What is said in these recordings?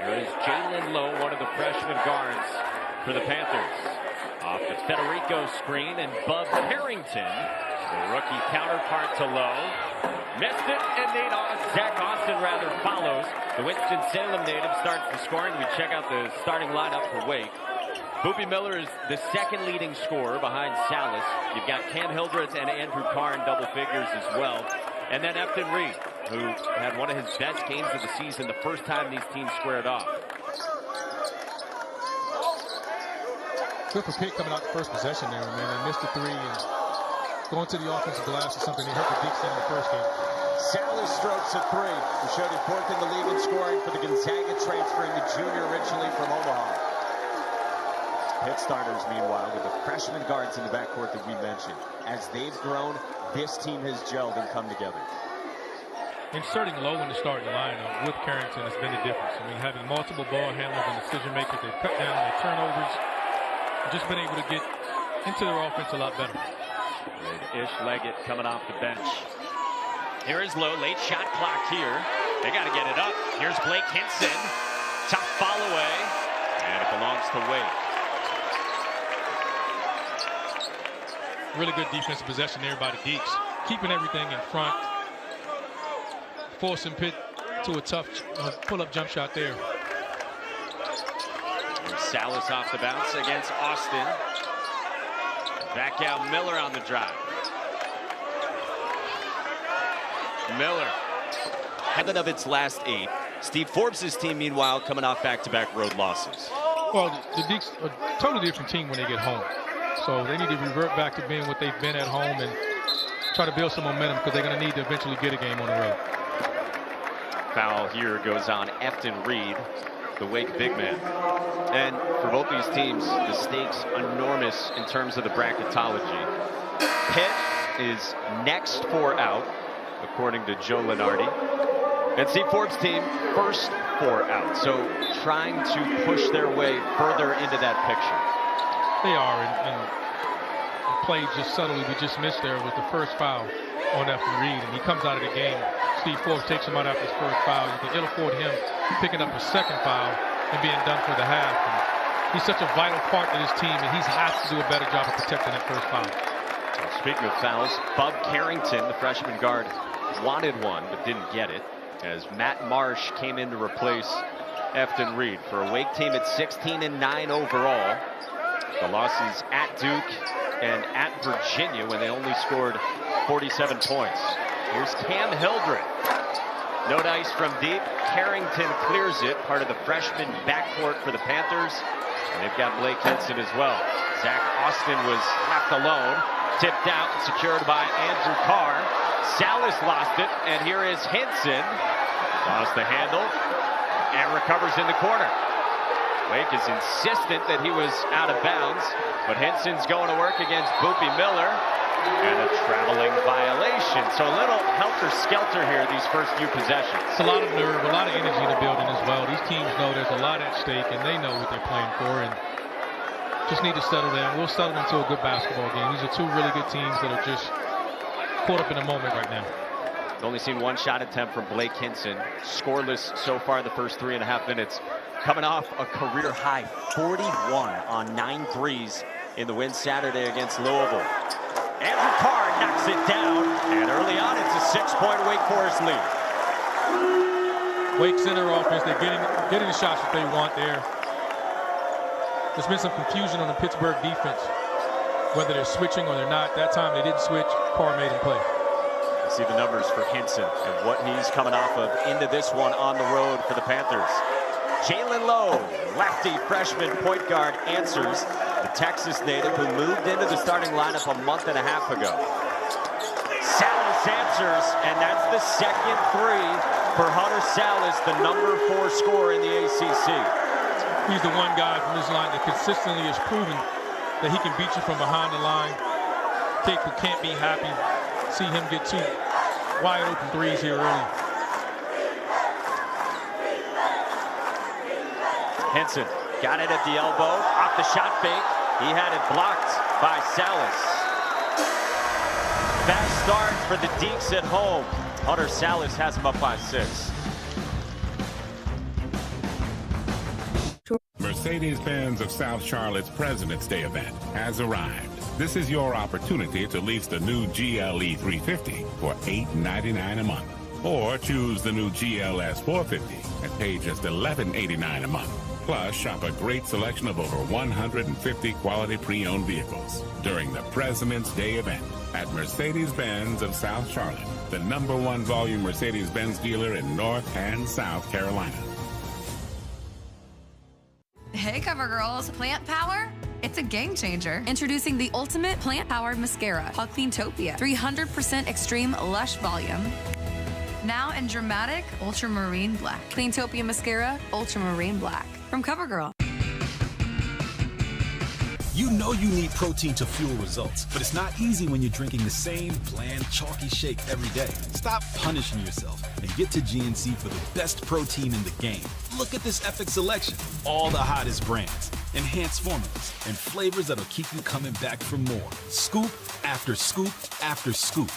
Here is Jaland Lowe, one of the freshman guards for the Panthers. Off the Federico screen, and Bub Carrington, the rookie counterpart to Lowe, missed it, and Zach Austin follows. The Winston-Salem native starts the scoring. We check out the starting lineup for Wake. Boopie Miller is the second leading scorer behind Sallis. You've got Cam Hildreth and Andrew Carr in double figures as well. And then Efton Reed, who had one of his best games of the season the first time these teams squared off. Good for Pitt coming out the first possession there, man. They missed the three and going to the offensive glass or something. They hurt the Deacons in the first game. Sallis strokes at three. He showed him fourth in the league in scoring for the Gonzaga, transferring the junior originally from Omaha. Pitt starters, meanwhile, with the freshman guards in the backcourt that we mentioned. As they've grown, this team has gelled and come together. Inserting Lowe in the starting lineup with Carrington has been the difference. I mean, having multiple ball handlers and decision makers, they've cut down their turnovers, just been able to get into their offense a lot better. Ishmael Leggett coming off the bench. Here is Lowe, late shot clock here. They got to get it up. Here's Blake Hinson, tough foul away, and it belongs to Wake. Really good defensive possession there by the Deeks, keeping everything in front, forcing Pitt to a tough pull-up jump shot there. Sallis off the bounce against Austin. Back out Miller on the drive. Miller. 7 of its last 8. Steve Forbes' team, meanwhile, coming off back-to-back road losses. Well, the Deeks are a totally different team when they get home. So they need to revert back to being what they've been at home and try to build some momentum because they're going to need to eventually get a game on the road. Foul here goes on Efton Reed, the Wake big man. And for both these teams, the stakes enormous in terms of the bracketology. Pitt is next 4 out, according to Joe Lenardi. And Steve Forbes' team, first 4 out. So trying to push their way further into that picture. They are, and played just subtly. We just missed there with the first foul on Efton Reed, and he comes out of the game. Steve Forbes takes him out after his first foul. You can ill afford him picking up a second foul and being done for the half. And he's such a vital part of this team, and he's has to do a better job of protecting that first foul. Well, speaking of fouls, Bub Carrington, the freshman guard, wanted one but didn't get it, as Matt Marsh came in to replace Efton Reed for a Wake team at 16-9 overall. The losses at Duke and at Virginia when they only scored 47 points. Here's Cam Hildreth. No dice from deep. Carrington clears it, part of the freshman backcourt for the Panthers. And they've got Blake Hinson as well. Zach Austin was left alone. Tipped out, secured by Andrew Carr. Sallis lost it, and here is Hinson. Lost the handle and recovers in the corner. Wake is insistent that he was out of bounds, but Hinson's going to work against Boopie Miller, and a traveling violation. So a little helter-skelter here these first few possessions. It's a lot of nerve, a lot of energy in the building as well. These teams know there's a lot at stake, and they know what they're playing for, and just need to settle down. We'll settle into a good basketball game. These are 2 really good teams that are just caught up in the moment right now. Only seen 1 shot attempt from Blake Hinson. Scoreless so far the first 3.5 minutes. Coming off a career-high 41 on 9 threes in the win Saturday against Louisville. Andrew Carr knocks it down, and early on it's a 6-point Wake Forest lead. Wake's in their offense. They're getting the shots that they want there. There's been some confusion on the Pittsburgh defense, whether they're switching or they're not. That time they didn't switch. Carr made him play. See the numbers for Hinson and what he's coming off of into this one on the road for the Panthers. Jaland Lowe, lefty freshman point guard, answers. The Texas native who moved into the starting lineup a month and a half ago. Sallis answers, and that's the second 3 for Hunter Sallis, the number 4 scorer in the ACC. He's the one guy from this line that consistently has proven that he can beat you from behind the line. Take who can't be happy. See him get 2 wide open 3s here early. Hinson got it at the elbow, off the shot fake. He had it blocked by Sallis. Fast start for the Deeks at home. Hunter Sallis has him up by 6. Mercedes-Benz of South Charlotte's President's Day event has arrived. This is your opportunity to lease the new GLE 350 for $899 a month. Or choose the new GLS 450 and pay just $1189 a month. Plus, shop a great selection of over 150 quality pre-owned vehicles during the President's Day event at Mercedes-Benz of South Charlotte, the #1 volume Mercedes-Benz dealer in North and South Carolina. Hey, CoverGirls. Plant Power? It's a game changer. Introducing the ultimate plant-powered mascara called Cleantopia. 300% extreme lush volume. Now in dramatic ultramarine black. Cleantopia Mascara, ultramarine black. From CoverGirl. You know you need protein to fuel results, but it's not easy when you're drinking the same bland, chalky shake every day. Stop punishing yourself and get to GNC for the best protein in the game. Look at this epic selection. All the hottest brands, enhanced formulas, and flavors that'll keep you coming back for more. Scoop after scoop after scoop.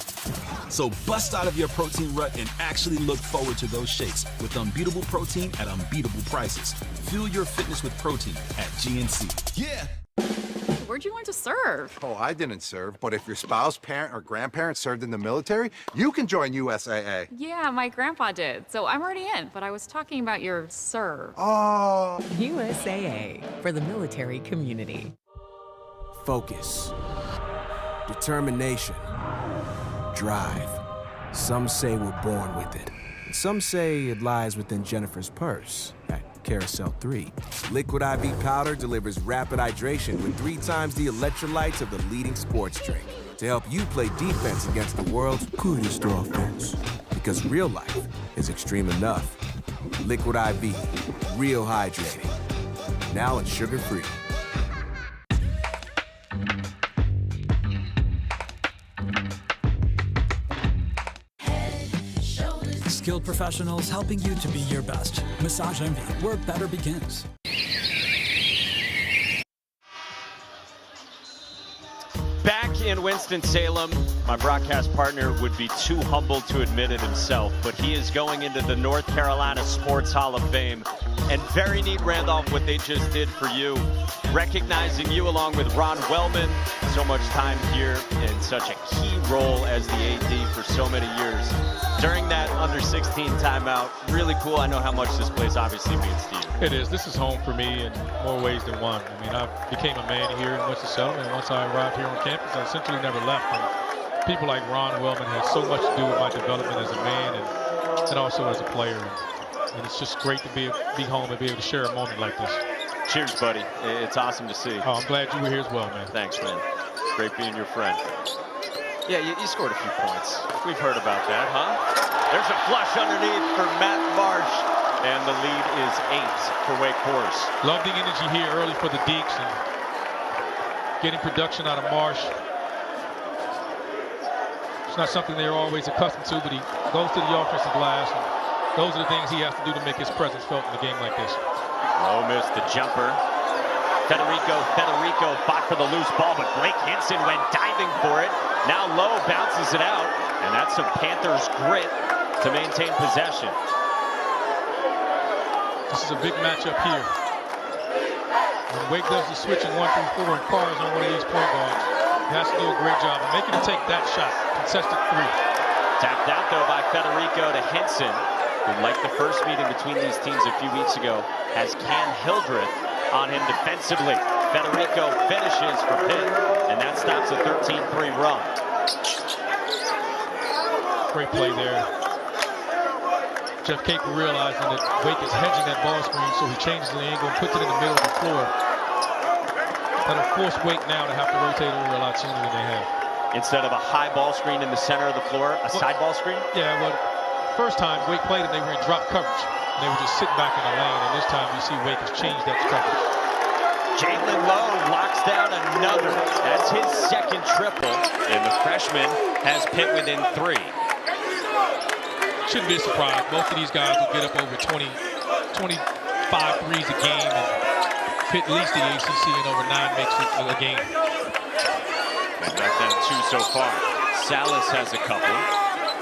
So bust out of your protein rut and actually look forward to those shakes with unbeatable protein at unbeatable prices. Fuel your fitness with protein at GNC. Yeah! Where'd you learn to serve? Oh, I didn't serve, but if your spouse, parent, or grandparent served in the military, you can join USAA. Yeah, my grandpa did, so I'm already in, but I was talking about your serve. Oh. USAA, for the military community. Focus. Determination. Drive. Some say we're born with it. Some say it lies within Jennifer's purse at Carousel 3. Liquid IV powder delivers rapid hydration with 3 times the electrolytes of the leading sports drink to help you play defense against the world's greatest offense. Because real life is extreme enough. Liquid IV. Real hydrating. Now it's sugar-free. Skilled professionals helping you to be your best. Massage Envy, where better begins. Back in Winston-Salem, my broadcast partner would be too humble to admit it himself, but he is going into the North Carolina Sports Hall of Fame. And very neat, Randolph, what they just did for you. Recognizing you along with Ron Wellman, so much time here and such a key role as the AD for so many years. During that under-16 timeout, really cool. I know how much this place obviously means to you. It is. This is home for me in more ways than one. I mean, I became a man here in Winston-Salem, and once I arrived here on campus, I essentially never left. And people like Ron Wellman had so much to do with my development as a man and also as a player. And it's just great to be home and be able to share a moment like this. Cheers, buddy. It's awesome to see. Oh, I'm glad you were here as well, man. Thanks, man. Great being your friend. Yeah, you scored a few points. We've heard about that, huh? There's a flush underneath for Matt Marsh, and the lead is 8 for Wake Forest. Love the energy here early for the Deeks and getting production out of Marsh. It's not something they're always accustomed to, but he goes to the offensive glass, and those are the things he has to do to make his presence felt in a game like this. Lowe missed the jumper. Federico fought for the loose ball, but Blake Hinson went diving for it. Now Lowe bounces it out, and that's some Panthers grit to maintain possession. This is a big matchup here. When Wake does the switch in 1 through 4 and Carr's on one of these point guards, he has to do a great job of making him take that shot. Contested 3. Tapped out, though, by Federico to Hinson, who, like the first meeting between these teams a few weeks ago, has Cam Hildreth on him defensively. Federico finishes for Pitt, and that stops a 13-3 run. Great play there. Jeff Capel realizing that Wake is hedging that ball screen, so he changes the angle and puts it in the middle of the floor. That'll force Wake now to have to rotate over a lot sooner than they have. Instead of a high ball screen in the center of the floor, a side ball screen? Yeah, well, first time Wake played it, they were in drop coverage. They were just sitting back in the lane, and this time you see Wake has changed that coverage. Jaland Lowe locks down another. That's his second triple, and the freshman has Pitt within 3. Shouldn't be a surprise. Both of these guys will get up over 25 threes a game, and Pitt leads the ACC, and over 9 makes it a game. And back down 2 so far. Sallis has a couple.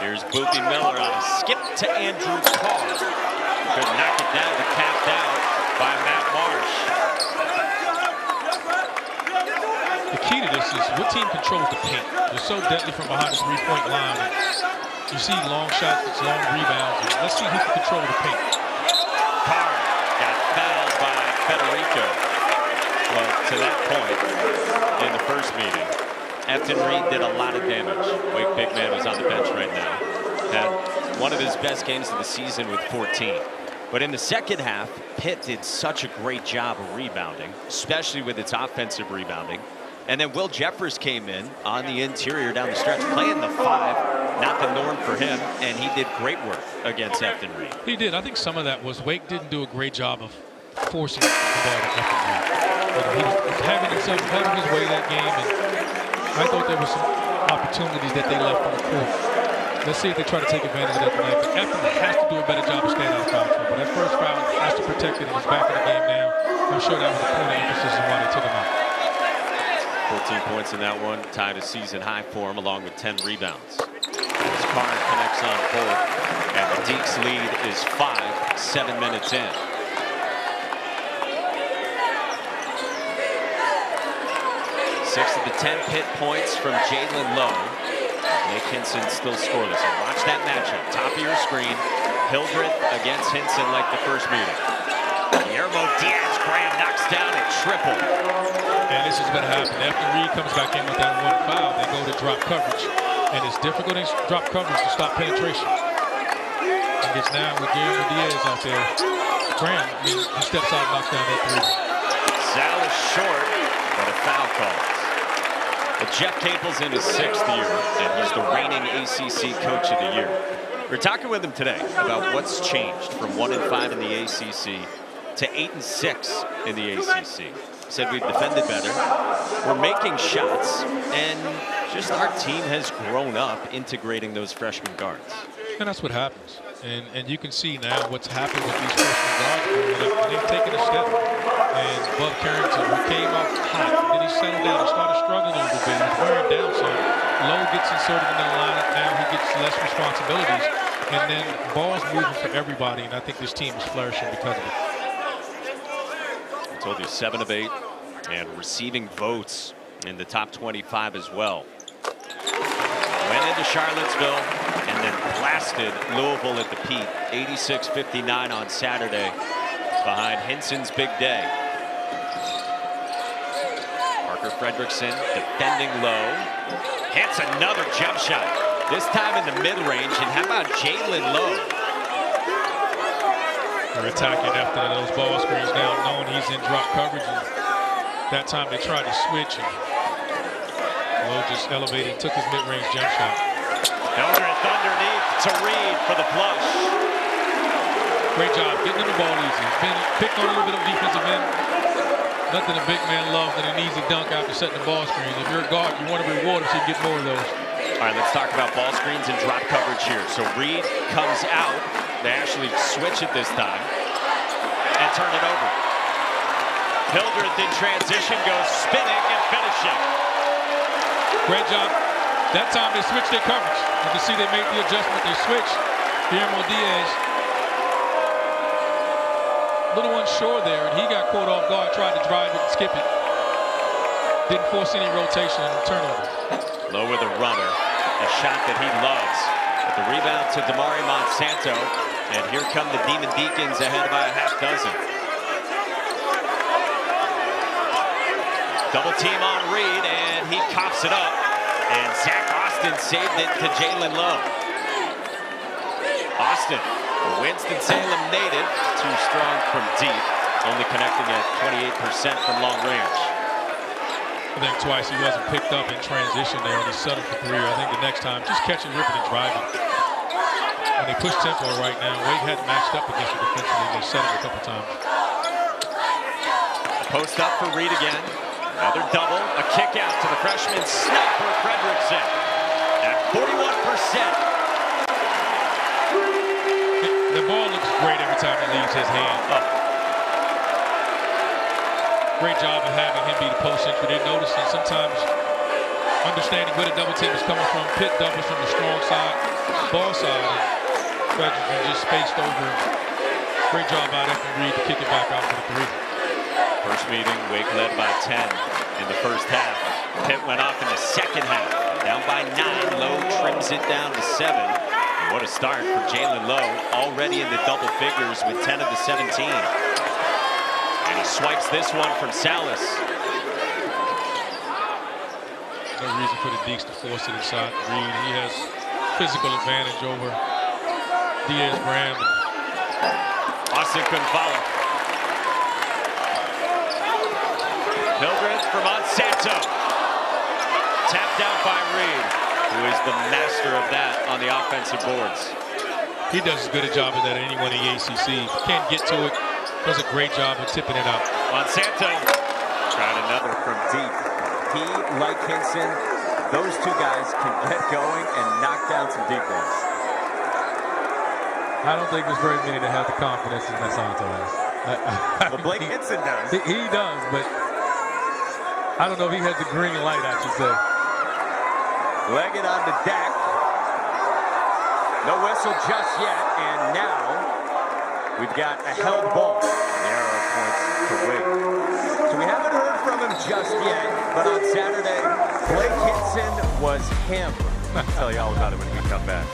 Here's Boopie Miller on a skip to Andrew Carr. Could knock it down, but tapped out by Matt Marsh. team controls the paint. They're so deadly from behind the three-point line. You see long shots, long rebounds. Let's see who can control the paint. Carr got fouled by Federico. Well, to that point in the first meeting, Efton Reed did a lot of damage. Wake big man was on the bench right now. Had one of his best games of the season with 14. But in the second half, Pitt did such a great job of rebounding, especially with its offensive rebounding. And then Will Jeffers came in on the interior down the stretch, playing the 5, not the norm for him, and he did great work against Efton Reed. He did. I think some of that was Wake didn't do a great job of forcing the ball to Efton Reed. He was having himself having his way that game, and I thought there were some opportunities that they left on the court. Let's see if they try to take advantage of that tonight. But Efton has to do a better job of staying out of foul trouble. That first foul has to protect it, and he's back in the game now. I'm sure that was a point of emphasis on why they took him out. 14 points in that one, tied a season high for him, along with 10 rebounds. As Carr connects on both, and the Deacs lead is 5, 7 minutes in. Six of the 10 Pitt points from Jaland Lowe. Nick Hinson still scoreless. And watch that matchup. Top of your screen. Hildreth against Hinson like the first meeting. Guillermo Diaz-Graham knocks down a triple. And this is going to happen. After Reed comes back in with that one foul, they go to drop coverage. And it's difficult in drop coverage to stop penetration. And it's now with Guillermo Diaz out there. Graham, he steps out and knocks down that 3. Sallis short, but a foul call. But Jeff Capel's in his 6th year, and he's the reigning ACC Coach of the Year. We're talking with him today about what's changed from 1-5 in the ACC to 8-6 in the ACC. He said we've defended better, we're making shots, and just our team has grown up integrating those freshman guards. And that's what happens. And you can see now what's happened with these freshman guards growing up. They've taken a step. And Bub Carrington, who came out hot, and then he settled down and started struggling a little bit. He's wearing down some. Lowe gets inserted in the lineup. Now he gets less responsibilities. And then ball's moving for everybody, and I think this team is flourishing because of it. I told you 7 of 8 and receiving votes in the top 25 as well. Went into Charlottesville and then blasted Louisville at the Pitt, 86-59 on Saturday behind Hinson's big day. Parker Fredrickson defending low, hits another jump shot, this time in the mid-range, and how about Jaland Lowe? They're attacking after those ball screens now, knowing he's in drop coverage, and that time they tried to switch, and Lowe just elevated and took his mid-range jump shot. Hildreth underneath to Reed for the flush. Great job getting him the ball easy. Been picked on a little bit of defensive end. Nothing a big man loves than an easy dunk after setting the ball screen. If you're a guard, you want to reward him so you get more of those. All right, let's talk about ball screens and drop coverage here. So Reed comes out. They actually switch it this time and turn it over. Hildreth in transition goes spinning and finishing. Great job. That time they switched their coverage. You can see they made the adjustment. They switched. Guillermo Diaz, a little unsure there, and he got caught off guard, tried to drive it and skip it. Didn't force any rotation and turnover. Lowe with a runner, a shot that he loves. But the rebound to Damari Monsanto, and here come the Demon Deacons ahead by a half dozen. Double team on Reed, and he cops it up. And Zach Austin saved it to Jaland Lowe. Austin, a Winston-Salem native, too strong from deep, only connecting at 28% from long range. I think twice he wasn't picked up in transition there, and he settled for 3. I think the next time, just catching, ripping, and driving. When they push tempo right now, Wade hadn't matched up against it defensively, and they settled a couple times. Post up for Reed again. Another double, a kick out to the freshman sniper Fredrickson at 41%. The ball looks great every time it leaves his hand. Great job of having him be the post entry. They noticed that sometimes understanding where the double team is coming from. Pitt doubles from the strong side, ball side. And Fredrickson just spaced over. Great job out of Reed to kick it back out for the 3. First meeting, Wake led by 10. in the first half. Pitt went off in the second half. Down by 9, Lowe trims it down to 7. And what a start for Jaland Lowe, already in the double figures with 10 of the 17. And he swipes this one from Sallis. No reason for the Deeks to force it inside Reed. He has physical advantage over Diaz Graham. Austin couldn't follow. Hildreth for Monsanto. Tapped out by Reed, who is the master of that on the offensive boards. He does as good a job of that as anyone in the ACC. If he can't get to it, does a great job of tipping it out. Monsanto tried another from deep. He, like Hinson, those two guys can get going and knock down some deep ones. I don't think there's very many that have the confidence as Monsanto has. Well, Blake Hinson does. He does, but I don't know if he has the green light, I should say. Leggett on the deck. No whistle just yet, and now we've got a held ball. The arrow points to Wade. So we haven't heard from him just yet, but on Saturday, Blake Hinson was him. I'll tell you all about it when we come back.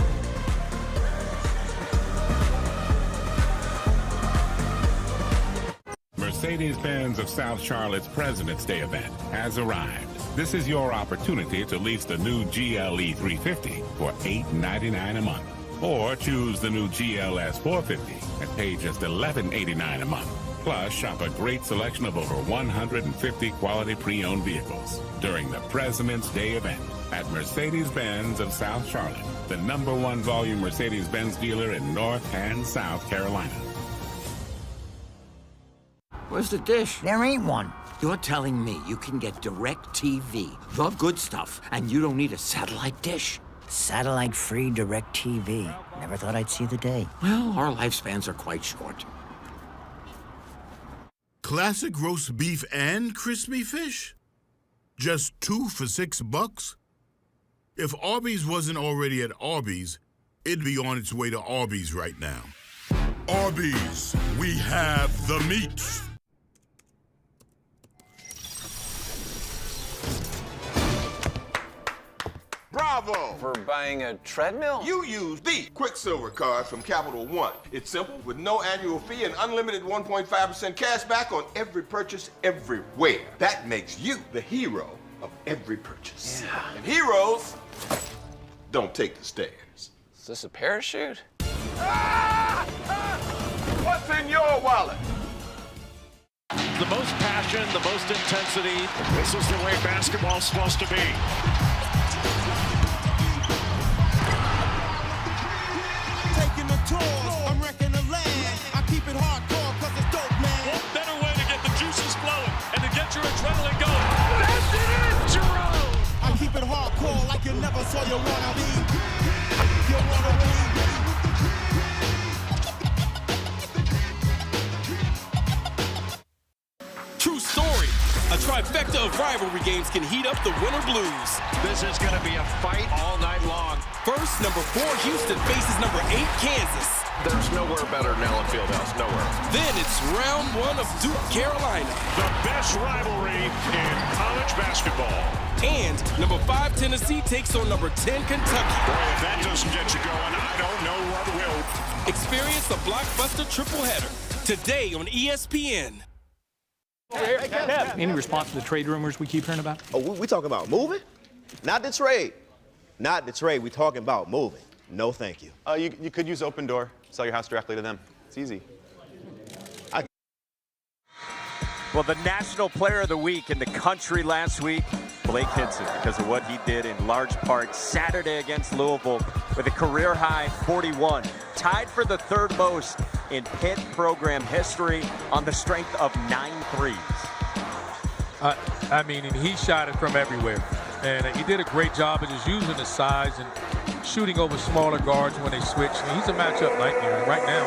Mercedes-Benz of South Charlotte's President's Day event has arrived. This is your opportunity to lease the new GLE 350 for $899 a month. Or choose the new GLS 450 and pay just $1189 a month. Plus, shop a great selection of over 150 quality pre-owned vehicles during the President's Day event at Mercedes-Benz of South Charlotte, the #1 volume Mercedes-Benz dealer in North and South Carolina. Where's the dish? There ain't one. You're telling me you can get DirecTV, the good stuff, and you don't need a satellite dish? Satellite-free DirecTV. Never thought I'd see the day. Well, our lifespans are quite short. Classic roast beef and crispy fish? Just 2 for $6? If Arby's wasn't already at Arby's, it'd be on its way to Arby's right now. Arby's, we have the meat. Bravo! For buying a treadmill? You use the Quicksilver card from Capital One. It's simple, with no annual fee and unlimited 1.5% cash back on every purchase everywhere. That makes you the hero of every purchase. Yeah. And heroes don't take the stairs. Is this a parachute? What's in your wallet? The most passion, the most intensity. This is the way basketball's supposed to be. Taking the tours, I'm wrecking the land. I keep it hardcore cause it's dope, man. What better way to get the juices flowing and to get your adrenaline going? That's it, Jerome! I keep it hardcore like you never saw your wannabe. You wannabe. True story. A trifecta of rivalry games can heat up the winter blues. This is going to be a fight all night long. First, number 4 Houston faces number 8 Kansas. There's nowhere better than Allen Fieldhouse, nowhere. Then it's round 1 of Duke, Carolina. The best rivalry in college basketball. And number 5 Tennessee takes on number 10 Kentucky. Boy, if that doesn't get you going, I don't know what will. Experience a blockbuster triple header today on ESPN. Any response to the trade rumors we keep hearing about? Oh, we talking about moving? Not the trade. Not the trade. We talking about moving. No, thank you. You could use Open Door. Sell your house directly to them. It's easy. Well, the National Player of the Week in the country last week, Blake Hinson, because of what he did in large part Saturday against Louisville with a career-high 41. Tied for the 3rd most in Pitt program history on the strength of 9 threes. I mean, and he shot it from everywhere. And he did a great job of just using his size and shooting over smaller guards when they switch. And he's a matchup nightmare. Right now,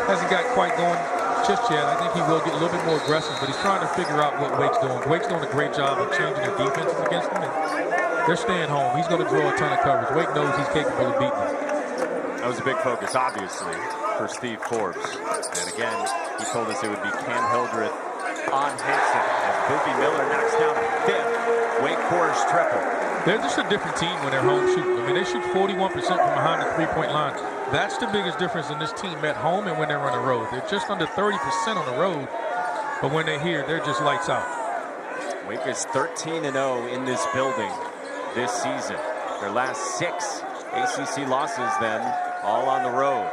hasn't got quite going just yet. I think he will get a little bit more aggressive, but he's trying to figure out what Wake's doing. Wake's doing a great job of changing their defenses against him, and they're staying home. He's going to draw a ton of coverage. Wake knows he's capable of beating them. That was a big focus, obviously, for Steve Forbes. And again, he told us it would be Cam Hildreth on Hinson. And Boopie Miller knocks down a fifth Wake Forest triple. They're just a different team when they're home shooting. I mean, they shoot 41% from behind the three-point line. That's the biggest difference in this team at home and when they're on the road. They're just under 30% on the road, but when they're here, they're just lights out. Wake is 13-0 in this building this season. Their last 6 ACC losses, then, all on the road.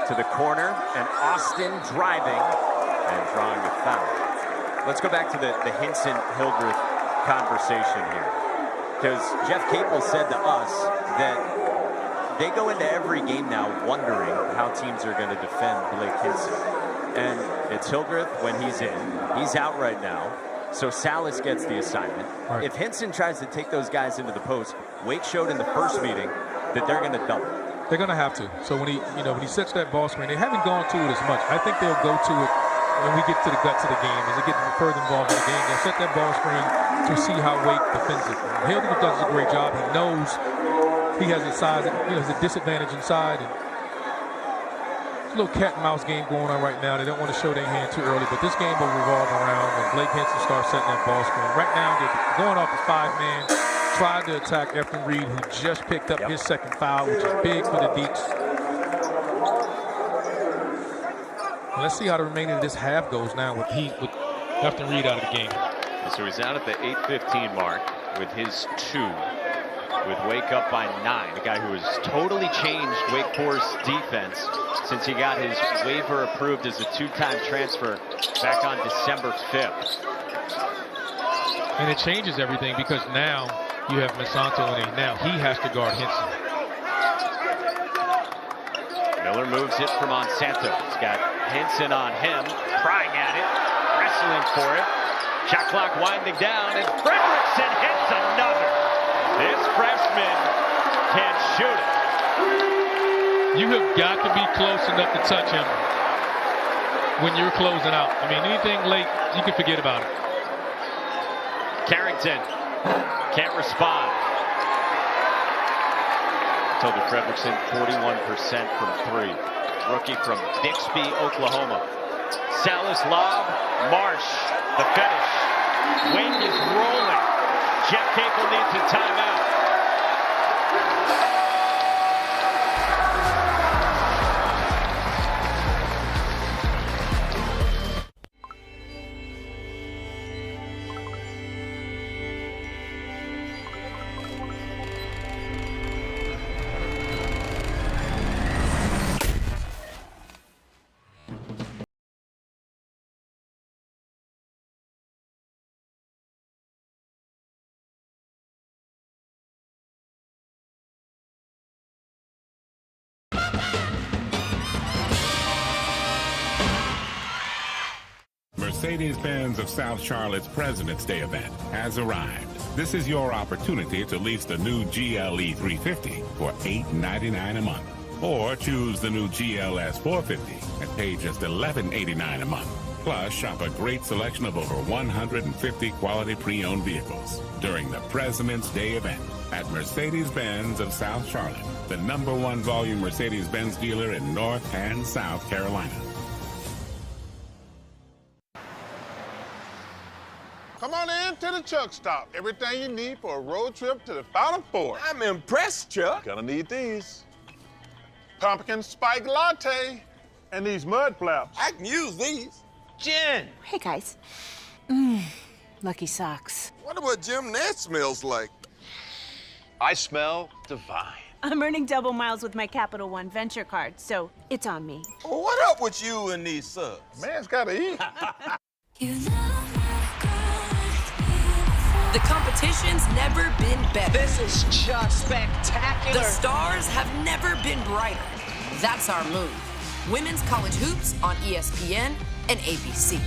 To the corner, and Austin driving and drawing a foul. Let's go back to the Hinson-Hildreth conversation here. Because Jeff Capel said to us that they go into every game now wondering how teams are going to defend Blake Hinson. And it's Hildreth when he's in. He's out right now. So Sallis gets the assignment. Right. If Hinson tries to take those guys into the post, Wake showed in the first meeting that they're going to double. They're going to have to. So when he sets that ball screen, they haven't gone to it as much. I think they'll go to it when we get to the guts of the game. As they get further involved in the game, they'll set that ball screen to see how Wake defends it. Hildreth does a great job. He knows he has a size, has a disadvantage inside. And it's a little cat and mouse game going on right now. They don't want to show their hand too early, but this game will revolve around when Blake Hinson starts setting that ball screen. Right now, they're going off a 5-man. Tried to attack Efton Reed, who just picked up his second foul, which is big for the Deeks. Let's see how the remaining of this half goes now with Efton Reed out of the game. So he's out at the 8:15 mark with his 2. With Wake up by 9. A guy who has totally changed Wake Forest defense since he got his waiver approved as a 2-time transfer back on December 5th. And it changes everything because now you have Monsanto in it. Now he has to guard Hinson. Miller moves it for Monsanto. He's got Hinson on him, prying at it, wrestling for it. Shot clock winding down, and Fredrickson hits another. This freshman can shoot it. You have got to be close enough to touch him when you're closing out. I mean, anything late, you can forget about it. Carrington can't respond. Tilda Fredrickson, 41% from 3. Rookie from Bixby, Oklahoma. Sallis lob, Marsh, the finish. Wake is rolling. Jeff Capel needs a timeout. Mercedes-Benz of South Charlotte's President's Day event has arrived. This is your opportunity to lease the new GLE 350 for $899 a month. Or choose the new GLS 450 and pay just $1189 a month. Plus, shop a great selection of over 150 quality pre-owned vehicles during the President's Day event at Mercedes-Benz of South Charlotte, the #1 volume Mercedes-Benz dealer in North and South Carolina. Come on in to the Chuck Stop. Everything you need for a road trip to the Final Four. I'm impressed, Chuck. Gonna need these. Pumpkin spice latte and these mud flaps. I can use these. Jen. Hey, guys. Lucky socks. Wonder what Jim Nance smells like. I smell divine. I'm earning double miles with my Capital One Venture card, so it's on me. Well, what up with you and these subs? Man's gotta eat. The competition's never been better. This is just spectacular. The stars have never been brighter. That's our move. Women's college hoops on ESPN and ABC.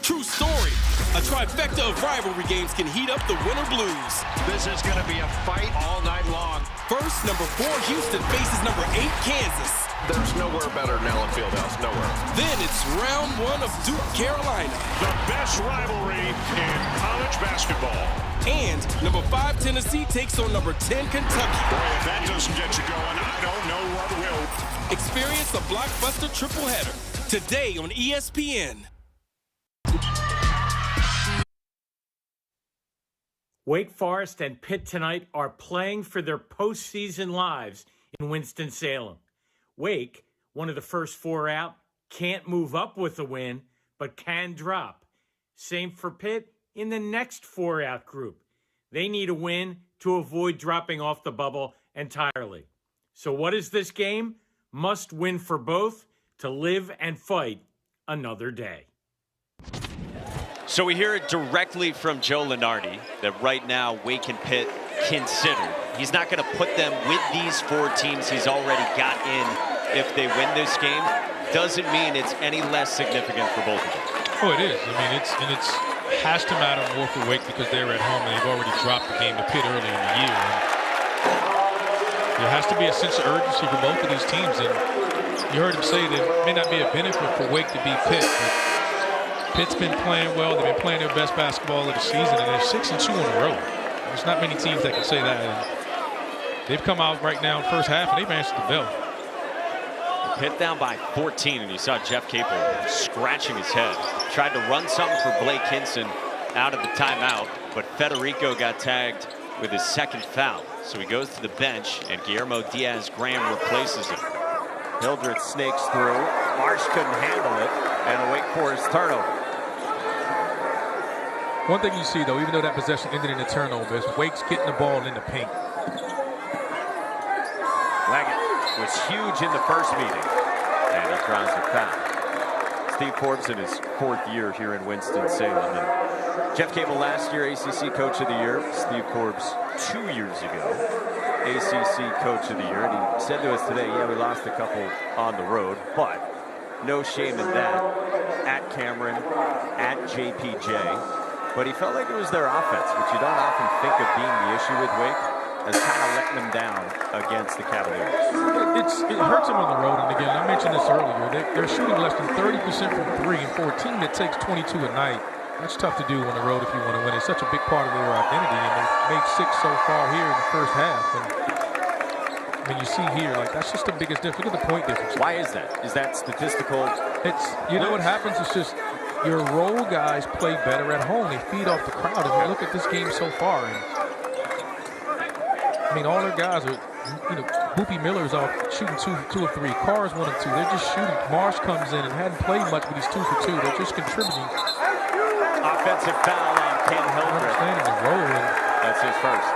True story. A trifecta of rivalry games can heat up the winter blues. This is going to be a fight all night long. First, number 4 Houston faces number 8 Kansas. There's nowhere better than Allen Fieldhouse, nowhere. Then it's round 1 of Duke, Carolina. The best rivalry in college basketball. And number 5 Tennessee takes on number 10 Kentucky. Boy, if that doesn't get you going, I don't know what will. Experience a blockbuster triple header today on ESPN. Wake Forest and Pitt tonight are playing for their postseason lives in Winston-Salem. Wake, one of the first 4 out, can't move up with a win, but can drop. Same for Pitt in the next 4 out group. They need a win to avoid dropping off the bubble entirely. So what is this game? Must win for both to live and fight another day. So we hear it directly from Joe Lunardi that right now Wake and Pitt considered. He's not going to put them with these 4 teams he's already got in if they win this game. Doesn't mean it's any less significant for both of them. Oh, it is. I mean, it has to matter more for Wake because they're at home and they've already dropped the game to Pitt early in the year. And there has to be a sense of urgency for both of these teams. And you heard him say that it may not be a benefit for Wake to beat Pitt, but Pitt's been playing well. They've been playing their best basketball of the season, and they're 6-2 on the road. There's not many teams that can say that. And they've come out right now in the first half, and they've answered the bell. Pitt down by 14, and you saw Jeff Capel scratching his head. Tried to run something for Blake Hinson out of the timeout, but Federico got tagged with his 2nd foul. So he goes to the bench, and Guillermo Diaz-Graham replaces him. Hildreth snakes through. Marsh couldn't handle it, and a Wake Forest turnover. One thing you see, though, even though that possession ended in a turnover, is Wake's getting the ball in the paint. Leggett was huge in the first meeting, and he draws a foul. Steve Forbes in his 4th year here in Winston-Salem. And Jeff Capel last year, ACC Coach of the Year. Steve Forbes 2 years ago, ACC Coach of the Year. And he said to us today, yeah, we lost a couple on the road, but no shame in that. At Cameron, at JPJ. But he felt like it was their offense, which you don't often think of being the issue with Wake, as kind of letting them down against the Cavaliers. It hurts them on the road, and again, I mentioned this earlier, they're shooting less than 30% from 3, and for a team that takes 22 a night, that's tough to do on the road if you want to win. It's such a big part of their identity, and they've made 6 so far here in the first half. And I mean, you see here, like, that's just the biggest difference. Look at the point difference. Why is that? Is that statistical? You know what happens? It's just your role guys play better at home. They feed off the crowd. And you look at this game so far, and I mean, all their guys are, Boopie Miller's off shooting 2 of 3. Carr's 1 of 2. They're just shooting. Marsh comes in and hadn't played much, but he's 2 for 2. They're just contributing. Offensive foul on Ken Hildreth. Understanding the role. That's his first.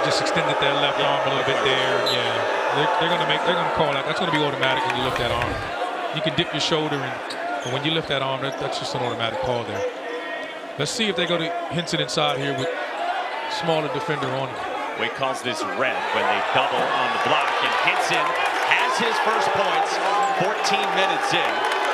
Just extended that left arm a little bit there. Yeah. They're gonna call that. That's gonna be automatic when you lift that arm. You can dip your shoulder, and when you lift that arm, that's just an automatic call there. Let's see if they go to Hinson inside here with smaller defender on him. Wake calls this red when they double on the block, and Hinson has his first points 14 minutes in.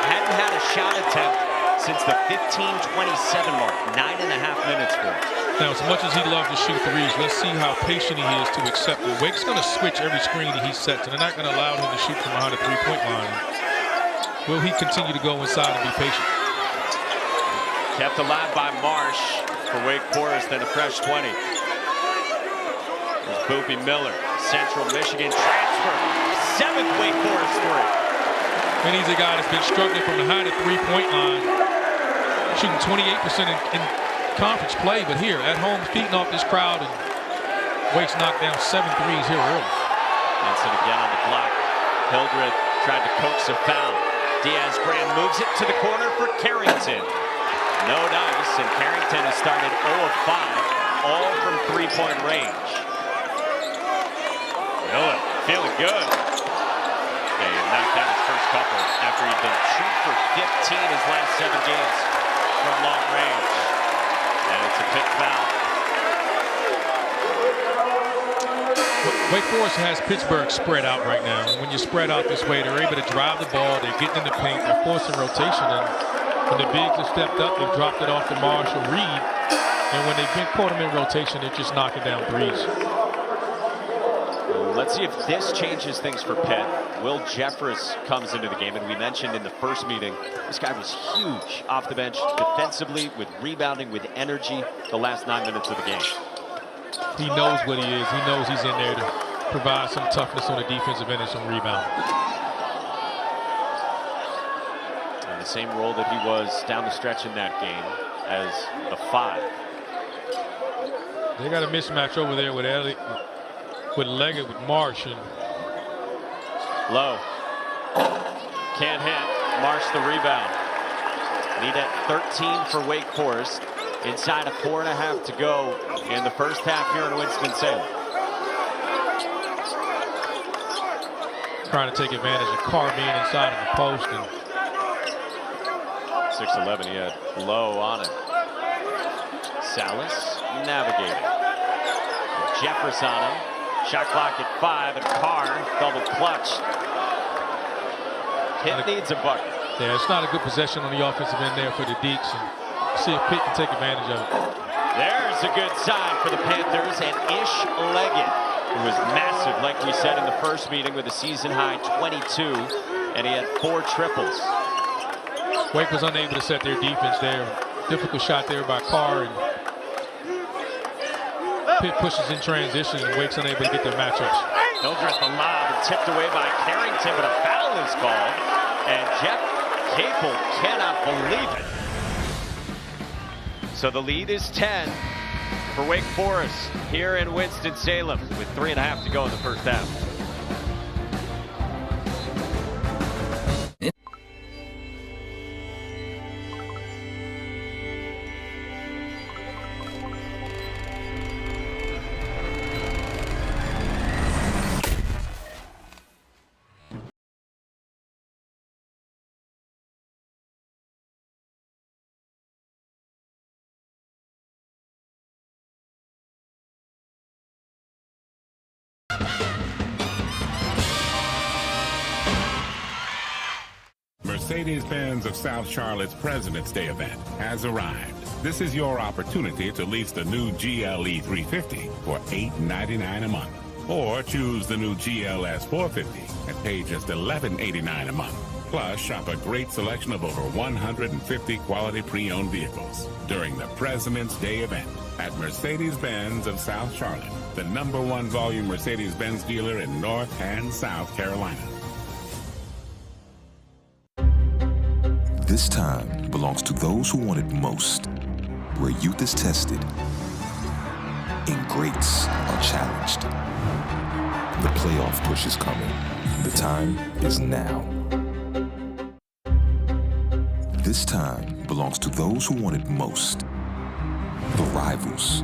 Hadn't had a shot attempt since the 15:27 mark. 9.5 minutes for him. Now, as much as he'd love to shoot threes, let's see how patient he is to accept it. Wake's going to switch every screen that he sets, and they're not going to allow him to shoot from behind the 3-point line. Will he continue to go inside and be patient? Kept alive by Marsh for Wake Forest and a fresh 20. There's Boopie Miller, Central Michigan transfer. 7th Wake Forest 3. And he's a guy that's been struggling from behind the 3-point line, shooting 28% in conference play, but here at home, feeding off this crowd, and Wake's knocked down 7 threes here early. Hinson again on the block. Hildreth tried to coax a foul. Diaz-Graham moves it to the corner for Carrington. No dice, and Carrington has started 0 of 5, all from 3-point range. Miller feeling good. Yeah, he knocked down his first couple after he'd been 2 for 15 his last 7 games from long range. And it's a Pitt foul. Wake Forest has Pittsburgh spread out right now. And when you spread out this way, they're able to drive the ball. They're getting in the paint. They're forcing rotation. And when the bigs have stepped up, they've dropped it off to Marsh or Reed. And when they've been caught them in rotation, they're just knocking down threes. Let's see if this changes things for Pitt. Will Jeffress comes into the game, and we mentioned in the first meeting, this guy was huge off the bench defensively, with rebounding, with energy the last 9 minutes of the game. He knows what he is. He knows he's in there to provide some toughness on the defensive end and some rebound. the same role that he was down the stretch in that game as the 5. They got a mismatch over there with Leggett, with Marsh. And Lowe can't hit. Marsh the rebound. Lead at 13 for Wake Forest. Inside of 4.5 to go in the first half here in Winston-Salem. Trying to take advantage of Carr being inside of the post. And 6'11", he had Lowe on him. Sallis navigating. Jeffers on him. Shot clock at 5, and Carr double clutch. Pitt needs a bucket. Yeah, it's not a good possession on the offensive end there for the Deeks. And see if Pitt can take advantage of it. There's a good sign for the Panthers, and Ishmael Leggett, who was massive, like we said in the first meeting, with a season-high 22, and he had 4 triples. Wake was unable to set their defense there. Difficult shot there by Carr, and Pitt pushes in transition, and Wake's unable to get their matchups. Hildreth the lob and tipped away by Carrington, but a foul is called, and Jeff Capel cannot believe it. So the lead is 10 for Wake Forest here in Winston-Salem with 3.5 to go in the first half. Mercedes-Benz of South Charlotte's President's Day event has arrived. This is your opportunity to lease the new GLE 350 for $899 a month. Or choose the new GLS 450 and pay just $1189 a month. Plus, shop a great selection of over 150 quality pre-owned vehicles during the President's Day event at Mercedes-Benz of South Charlotte, the #1 volume Mercedes-Benz dealer in North and South Carolina. This time belongs to those who want it most, where youth is tested and greats are challenged. The playoff push is coming. The time is now. This time belongs to those who want it most, the rivals,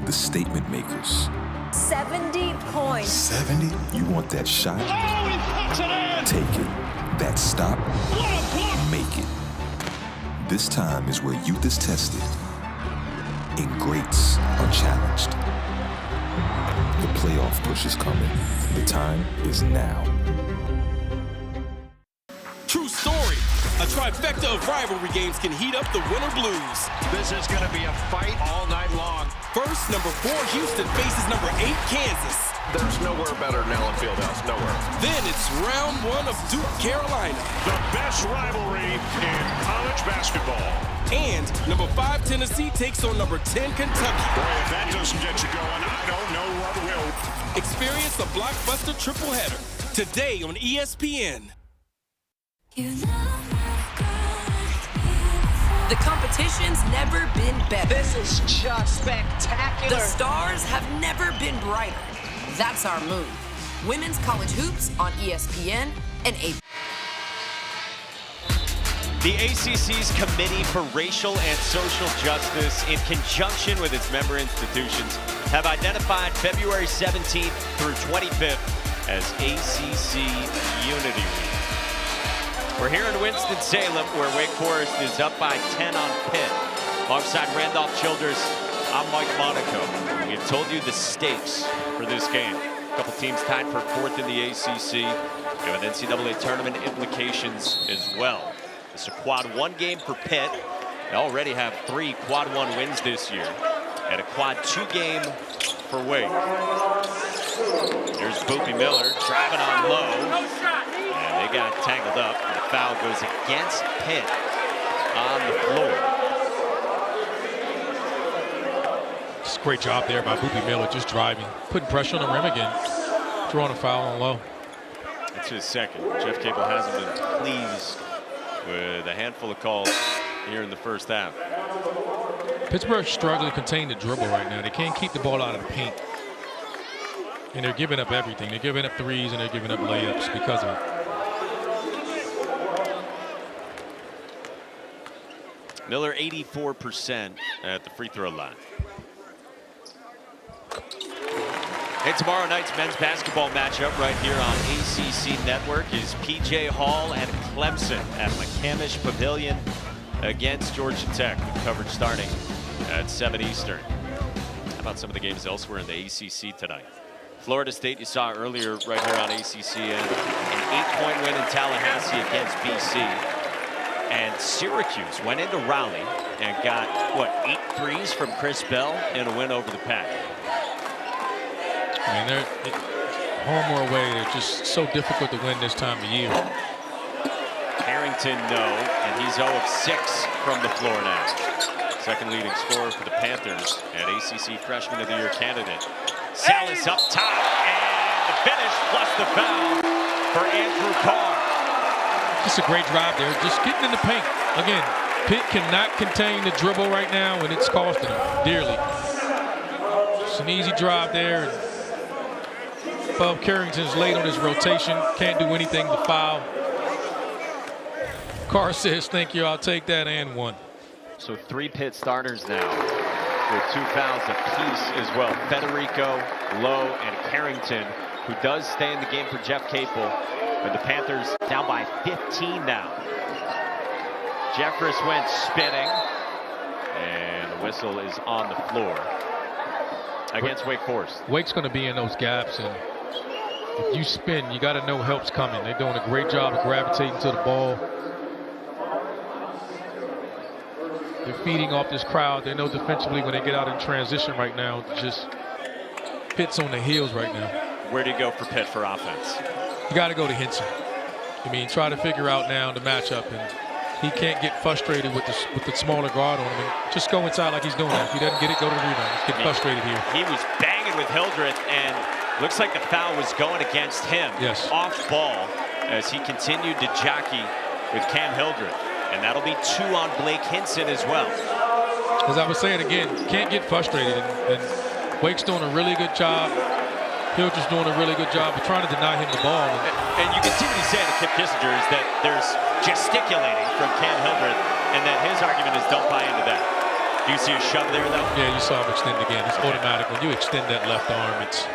the statement makers. 70 points. 70? You want that shot? Oh, he puts it in! Take it. That stop? Make it. This time is where youth is tested and greats are challenged. The playoff push is coming. The time is now. True story. A trifecta of rivalry games can heat up the winter blues. This is going to be a fight all night long. First, number 4 Houston faces number 8 Kansas. There's nowhere better than Allen Fieldhouse, nowhere. Then it's round 1 of Duke, Carolina. The best rivalry in college basketball. And number 5 Tennessee takes on number 10 Kentucky. Boy, if that doesn't get you going, I don't know what will. Experience a blockbuster triple header today on ESPN. The competition's never been better. This is just spectacular. The stars have never been brighter. That's our move. Women's college hoops on ESPN and ABC. The ACC's Committee for Racial and Social Justice, in conjunction with its member institutions, have identified February 17th through 25th as ACC Unity Week. We're here in Winston-Salem, where Wake Forest is up by 10 on Pitt. Alongside Randolph Childers, I'm Mike Monaco. We have told you the stakes for this game. A couple teams tied for 4th in the ACC, and with NCAA tournament implications as well. It's a quad 1 game for Pitt. They already have 3 quad 1 wins this year, and a quad 2 game for Wake. Here's Boopie Miller driving on Lowe. And they got tangled up, and the foul goes against Pitt on the floor. It's a great job there by Boopie Miller, just driving, putting pressure on the rim again, drawing a foul on Lowe. It's his second. Jeff Capel hasn't been pleased with a handful of calls here in the first half. Pittsburgh's struggling to contain the dribble right now. They can't keep the ball out of the paint. And they're giving up everything. They're giving up threes and they're giving up layups because of it. Miller 84% at the free throw line. And tomorrow night's men's basketball matchup right here on ACC Network is PJ Hall and Clemson at McCamish Pavilion against Georgia Tech. With coverage starting at 7 Eastern. How about some of the games elsewhere in the ACC tonight? Florida State, you saw earlier right here on ACC, an 8-point win in Tallahassee against BC. And Syracuse went into Raleigh and got, what, 8 threes from Chris Bell in a win over the Pack. I mean, they're home or away, they're just so difficult to win this time of year. Harrington, no, and he's 0 of 6 from the floor now. Second leading scorer for the Panthers and ACC Freshman of the Year candidate. Sallis up top, and the finish plus the foul for Andrew Carr. Just a great drive there, just getting in the paint. Again, Pitt cannot contain the dribble right now, and it's costing them dearly. It's an easy drive there. Bob Carrington's late on his rotation, can't do anything to foul. Carr says, thank you, I'll take that, and one. So 3 Pitt starters now with 2 fouls apiece as well. Federico, Lowe, and Carrington, who does stay in the game for Jeff Capel. But the Panthers down by 15 now. Jeffress went spinning, and the whistle is on the floor against Wake Forest. Wake's going to be in those gaps, and if you spin, you got to know help's coming. They're doing a great job of gravitating to the ball. They're feeding off this crowd. They know defensively when they get out in transition right now, just Pitt's on the heels right now. Where do you go for Pitt for offense? You got to go to Henson. I mean, try to figure out now the matchup, and he can't get frustrated with the smaller guard on him. And just go inside like he's doing that. If he doesn't get it, go to the rebound. Let's get frustrated here. He was banging with Hildreth, and looks like the foul was going against him. Yes. Off ball as he continued to jockey with Cam Hildreth. And that'll be 2 on Blake Hinson as well. As I was saying again, can't get frustrated. And Wake's doing a really good job. Hildreth's doing a really good job of trying to deny him the ball. And you can see what he's saying to Kip Kissinger is that there's gesticulating from Cam Hildreth, and that his argument is don't buy into that. Do you see a shove there, though? Yeah, you saw him extend again. It's automatic. When you extend that left arm, it's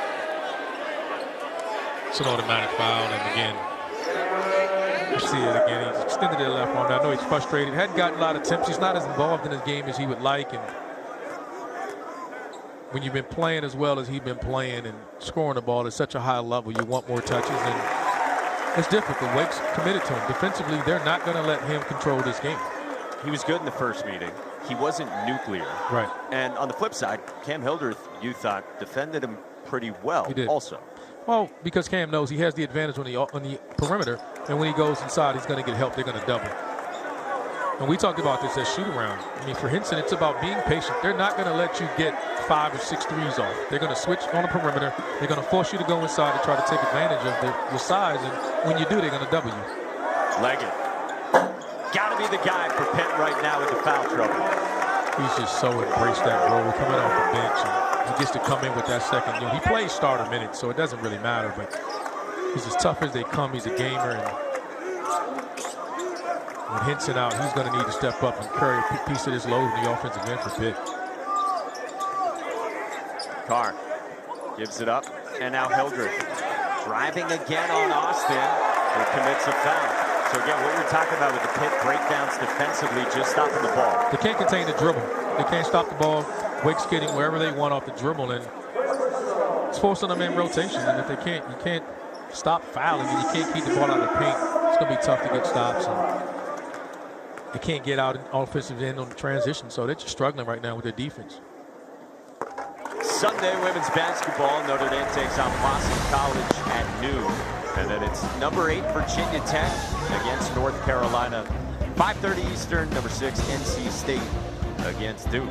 an automatic foul. And again, you see it again. He's extended that left arm. I know he's frustrated. Hadn't gotten a lot of attempts. He's not as involved in his game as he would like. And when you've been playing as well as he's been playing and scoring the ball at such a high level, you want more touches, and it's difficult. Wake's committed to him. Defensively, they're not going to let him control this game. He was good in the first meeting. He wasn't nuclear. Right. And on the flip side, Cam Hildreth, you thought, defended him pretty well. He did. Also. Well, because Cam knows he has the advantage on the perimeter, and when he goes inside, he's going to get help. They're going to double. And we talked about this at shoot-around. I mean, for Hinson, it's about being patient. They're not going to let you get 5 or 6 threes off. They're going to switch on the perimeter. They're going to force you to go inside to try to take advantage of your size. And when you do, they're going to double you. Leggett. Got to be the guy for Pitt right now with the foul trouble. He's just so embraced that role coming off the bench. And he gets to come in with that second unit. He plays starter minutes, so it doesn't really matter. But he's as tough as they come. He's a gamer. And with Hinson out, he's going to need to step up and carry a piece of this load in the offensive end for Pitt. Carr gives it up, and now Hildreth driving again on Austin, who commits a foul. So again, what you're talking about with the Pitt breakdowns defensively, just stopping the ball. They can't contain the dribble. They can't stop the ball. Wake's getting wherever they want off the dribble, and it's forcing them in rotation. And if they can't, you can't stop fouling, and you can't keep the ball out of the paint. It's going to be tough to get stops. And they can't get out in offensive end on the transition, so they're just struggling right now with their defense. Sunday women's basketball, Notre Dame takes on Boston College at noon. And then it's number 8 Virginia Tech against North Carolina. 5:30 Eastern, number 6 NC State against Duke.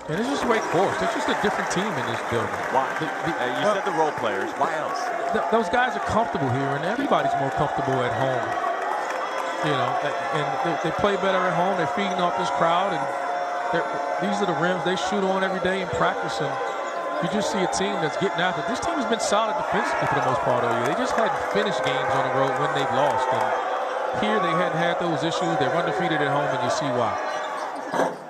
And it's just Wake Forest. It's just a different team in this building. Why? You said the role players. Why else? Those guys are comfortable here, and everybody's more comfortable at home. You know, and they play better at home. They're feeding off this crowd, and these are the rims they shoot on every day in practice. And you just see a team that's getting after it. This team has been solid defensively for the most part all year. They just hadn't finished games on the road when they've lost. And here they hadn't had those issues. They're undefeated at home, and you see why.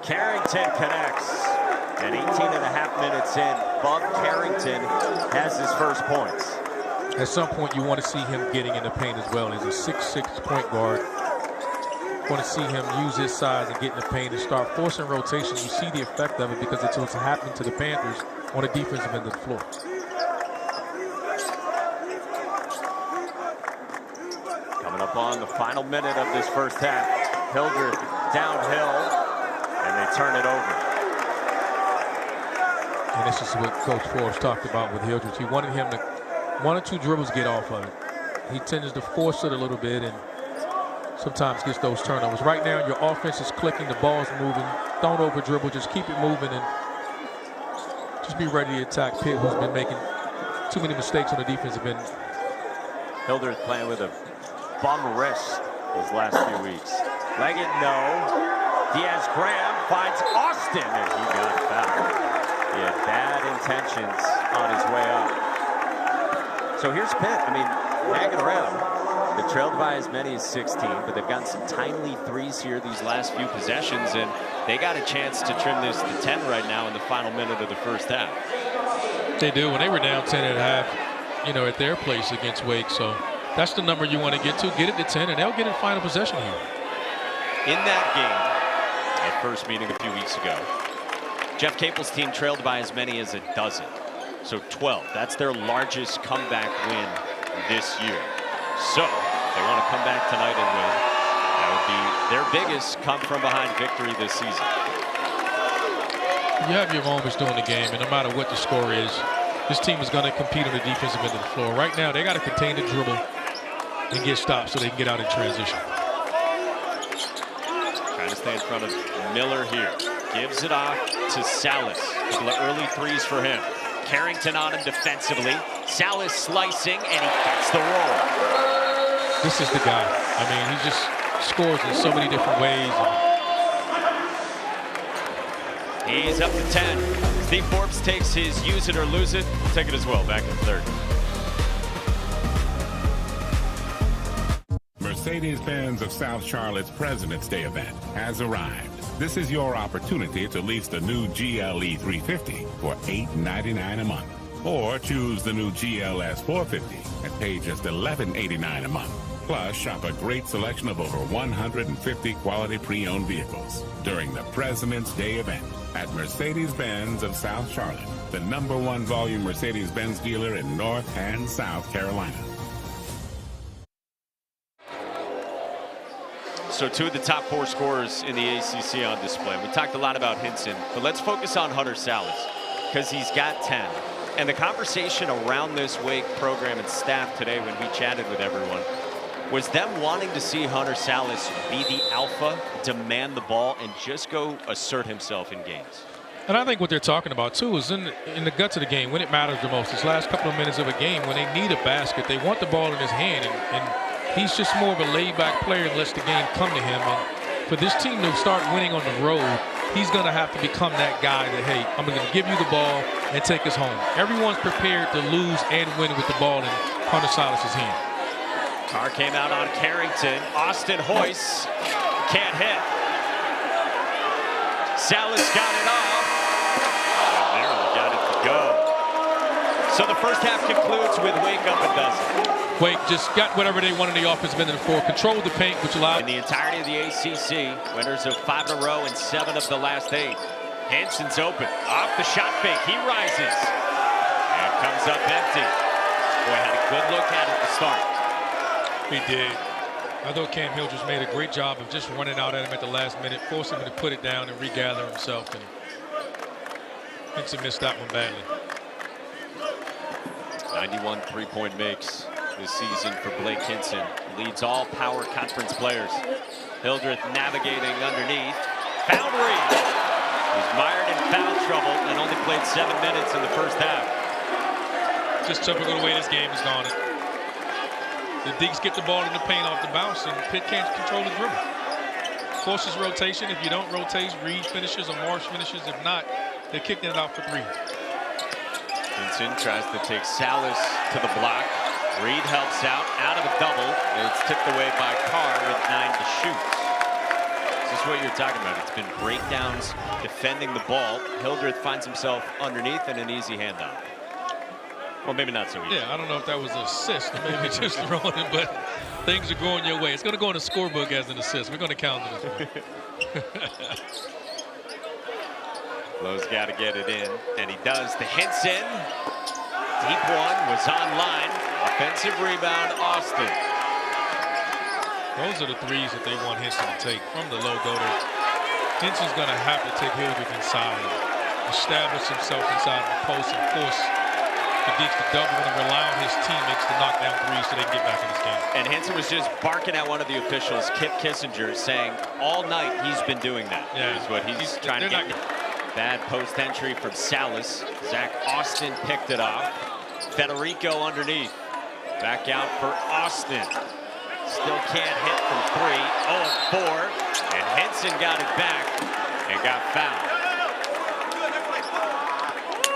Carrington connects. And 18 and a half minutes in, Bub Carrington has his first points. At some point, you want to see him getting in the paint as well. He's a 6'6" point guard. You want to see him use his size and get in the paint and start forcing rotation. You see the effect of it because it's what's happening to the Panthers on the defensive end of the floor. Coming up on the final minute of this first half. Hildreth downhill, and they turn it over. And this is what Coach Forbes talked about with Hildreth. He wanted him to, 1 or 2 dribbles get off of it. He tends to force it a little bit and sometimes gets those turnovers. Right now, your offense is clicking, the ball's moving. Don't over dribble, just keep it moving and just be ready to attack Pitt, who's been making too many mistakes on the defensive end. Hildreth playing with a bum wrist those last few weeks. Leggett, no. Diaz-Graham finds Austin, and he got fouled. He had bad intentions on his way up. So here's Pitt. I mean, hanging around. They're trailed by as many as 16, but they've gotten some timely threes here these last few possessions, and they got a chance to trim this to 10 right now in the final minute of the first half. They do. When they were down 10 at half, you know, at their place against Wake. So that's the number you want to get to. Get it to 10, and they'll get in final possession here. In that game, that first meeting a few weeks ago, Jeff Capel's team trailed by as many as a dozen. So 12. That's their largest comeback win this year. So they want to come back tonight and win. That would be their biggest come from behind victory this season. You have your moments during the game, and no matter what the score is, this team is going to compete on the defensive end of the floor. Right now, they got to contain the dribble and get stopped so they can get out in transition. Trying to stay in front of Miller here. Gives it off to Sallis. A couple of early threes for him. Carrington on him defensively. Sallis slicing, and he gets the roll. This is the guy. I mean, he just scores in so many different ways. He's up to 10. Steve Forbes takes his use it or lose it. We'll take it as well. Back in third. Mercedes-Benz of South Charlotte's President's Day event has arrived. This is your opportunity to lease the new GLE 350 for $899 a month. Or choose the new GLS 450 and pay just $1189 a month. Plus, shop a great selection of over 150 quality pre-owned vehicles during the President's Day event at Mercedes-Benz of South Charlotte, the #1 volume Mercedes-Benz dealer in North and South Carolina. So 2 of the top 4 scorers in the ACC on display. We talked a lot about Hinson, but let's focus on Hunter Sallis because he's got 10. And the conversation around this Wake program and staff today when we chatted with everyone was them wanting to see Hunter Sallis be the alpha, demand the ball, and just go assert himself in games. And I think what they're talking about, too, is in the guts of the game, when it matters the most, this last couple of minutes of a game, when they need a basket, they want the ball in his hand, and he's just more of a laid-back player and lets the game come to him. And for this team to start winning on the road, he's going to have to become that guy that, hey, I'm going to give you the ball and take us home. Everyone's prepared to lose and win with the ball in Hunter Sallis' hand. Carr came out on Carrington. Austin Hoyce can't hit. Sallis got it off. And barely got it to go. So the first half concludes with Wake up a dozen. Wake just got whatever they wanted in the offensive end of the floor. Controlled the paint, which allowed... In the entirety of the ACC, winners of 5 in a row and 7 of the last 8. Hanson's open. Off the shot fake. He rises. And comes up empty. Boy, had a good look at it at the start. He did. I thought Cam Hildreth made a great job of just running out at him at the last minute, forcing him to put it down and regather himself. And Hinson missed that one badly. 91 three-point makes this season for Blake Hinson. Leads all power conference players. Hildreth navigating underneath. Found Reed. He's mired in foul trouble and only played 7 minutes in the first half. Just typical the way this game has gone. The Deeks get the ball in the paint off the bounce, and Pitt can't control the dribble. Forces rotation. If you don't rotate, Reed finishes or Marsh finishes. If not, they're kicking it out for three. Hinson tries to take Sallis to the block. Reed helps out of a double. It's tipped away by Carr with 9 to shoot. This is what you're talking about. It's been breakdowns defending the ball. Hildreth finds himself underneath and an easy handoff. Well, maybe not so easy. Yeah, I don't know if that was an assist or maybe just throwing it, but things are going your way. It's going to go in the scorebook as an assist. We're going to count it as one. Lowe's got to get it in, and he does to Hinson. Deep one was online. Offensive rebound, Austin. Those are the threes that they want Hinson to take from the low go. Hinson's going to have to take Hildreth inside, establish himself inside the post, and force the Deeks to double and rely on his teammates to knock down threes so they can get back in this game. And Hinson was just barking at one of the officials, Kip Kissinger, saying all night he's been doing that. Yeah. Is what he's trying to get. Bad post entry from Sallis. Zach Austin picked it off. Federico underneath. Back out for Austin. Still can't hit from 3. 0-4. And Hinson got it back and got fouled.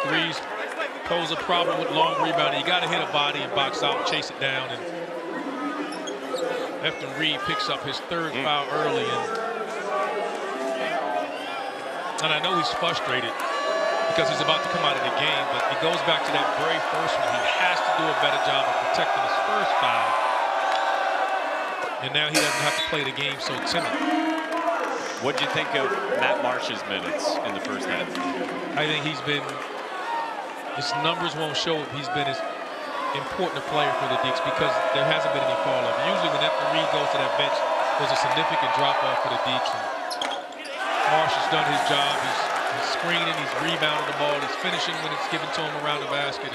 Threes pose a problem with long rebounding. You got to hit a body and box out and chase it down. And Efton Reed picks up his third foul early. And I know he's frustrated because he's about to come out of the game, but it goes back to that very first one. He has to do a better job of protecting his first foul. And now he doesn't have to play the game so timid. What did you think of Matt Marsh's minutes in the first half? I think he's been, his numbers won't show he's been as important a player for the Deeks because there hasn't been any fall off. Usually when Efton Reed goes to that bench, there's a significant drop off for the Deeks. Marsh has done his job. He's screening, he's rebounding the ball, he's finishing when it's given to him around the basket.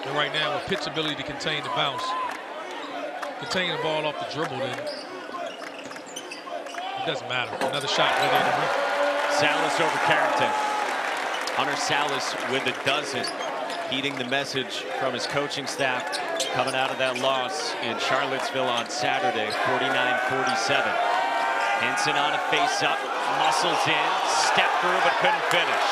And right now, with Pitt's ability to contain the bounce, contain the ball off the dribble, then it doesn't matter. Another shot with it. Sallis over Carrington. Hunter Sallis with a dozen, heeding the message from his coaching staff coming out of that loss in Charlottesville on Saturday, 49-47. Hinson on a face-up, muscles in, stepped through but couldn't finish.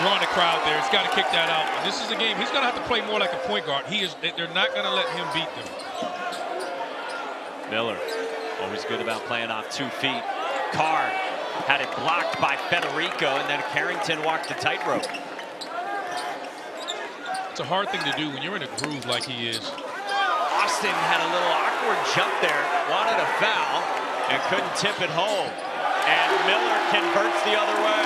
Drawing the crowd there, he's got to kick that out. And this is a game, he's going to have to play more like a point guard. They're not going to let him beat them. Miller, always good about playing off 2 feet. Carr had it blocked by Federico, and then Carrington walked the tightrope. It's a hard thing to do when you're in a groove like he is. Austin had a little awkward jump there, wanted a foul, and couldn't tip it home. And Miller converts the other way.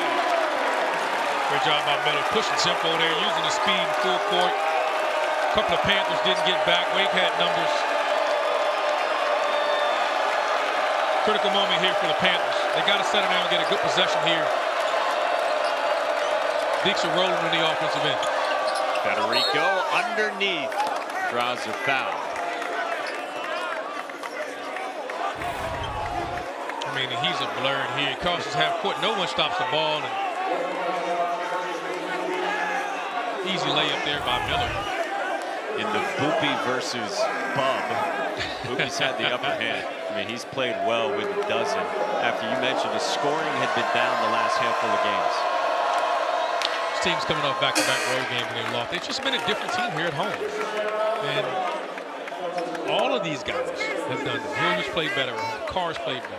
Great job by Miller, pushing tempo there, using the speed in full court. A couple of Panthers didn't get back. Wake had numbers. Critical moment here for the Panthers. They got to settle down and get a good possession here. Deeks are rolling in the offensive end. Federico underneath draws a foul. I mean, he's a blur in here. He crosses half court. No one stops the ball. And easy layup there by Miller. In the Boopie versus Bub, Boopie's had the upper hand. I mean, he's played well with a dozen. After you mentioned his scoring had been down the last handful of games. This team's coming off back-to-back road games and they lost. They've just been a different team here at home. And all of these guys have done it. Hildreth played better. Carr's played better.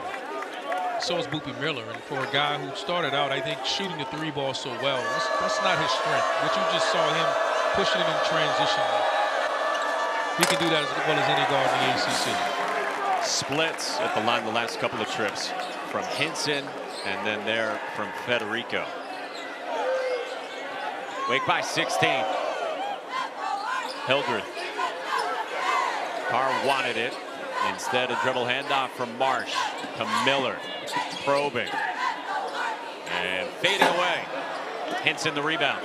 So is Boopie Miller, and for a guy who started out, I think, shooting the 3 ball so well, that's not his strength. What you just saw him pushing him in transition, he can do that as well as any guard in the ACC. Splits at the line the last couple of trips from Hinson, and then there from Federico. Wake by 16. Hildreth. Carr wanted it. Instead, a dribble handoff from Marsh to Miller. Probing. And fading away. Hinson the rebound.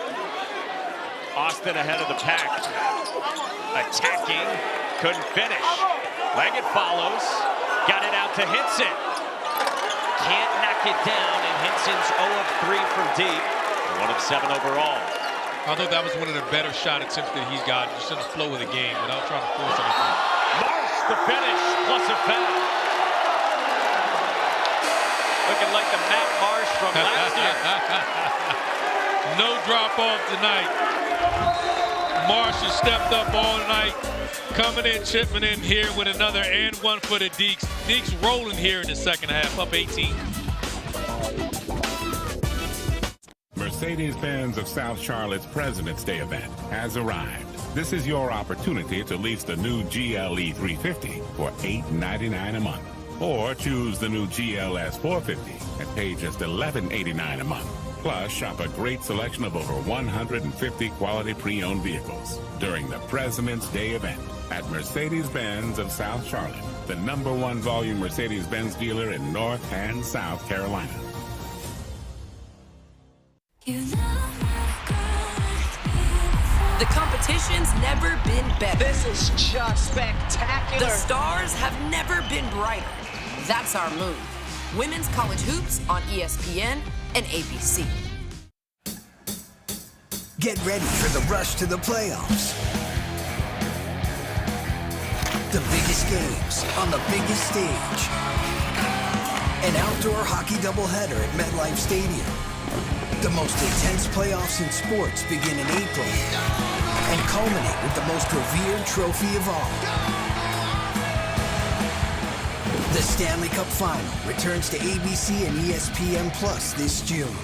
Austin ahead of the pack. Attacking. Couldn't finish. Leggett follows. Got it out to Hinson. can't knock it down, and Hinson's 0 of 3 from deep, 1 of 7 overall. I thought that was one of the better shot attempts that he's got, just in the flow of the game without trying to force anything. Marsh the finish, plus a foul. Looking like the Matt Marsh from last year. No drop off tonight. Marsh has stepped up all night, coming in, chipping in here with another and one for the Deeks. Deeks rolling here in the second half, up 18. Mercedes-Benz of South Charlotte's President's Day event has arrived. This is your opportunity to lease the new GLE 350 for $899 a month. Or choose the new GLS 450 and pay just $1189 a month. Plus, shop a great selection of over 150 quality pre-owned vehicles during the President's Day event at Mercedes-Benz of South Charlotte, the #1 volume Mercedes-Benz dealer in North and South Carolina. The competition's never been better. This is just spectacular. The stars have never been brighter. That's our move. Women's college hoops on ESPN and ABC. Get ready for the rush to the playoffs. The biggest games on the biggest stage. An outdoor hockey doubleheader at MetLife Stadium. The most intense playoffs in sports begin in April and culminate with the most revered trophy of all. The Stanley Cup Final returns to ABC and ESPN Plus this June.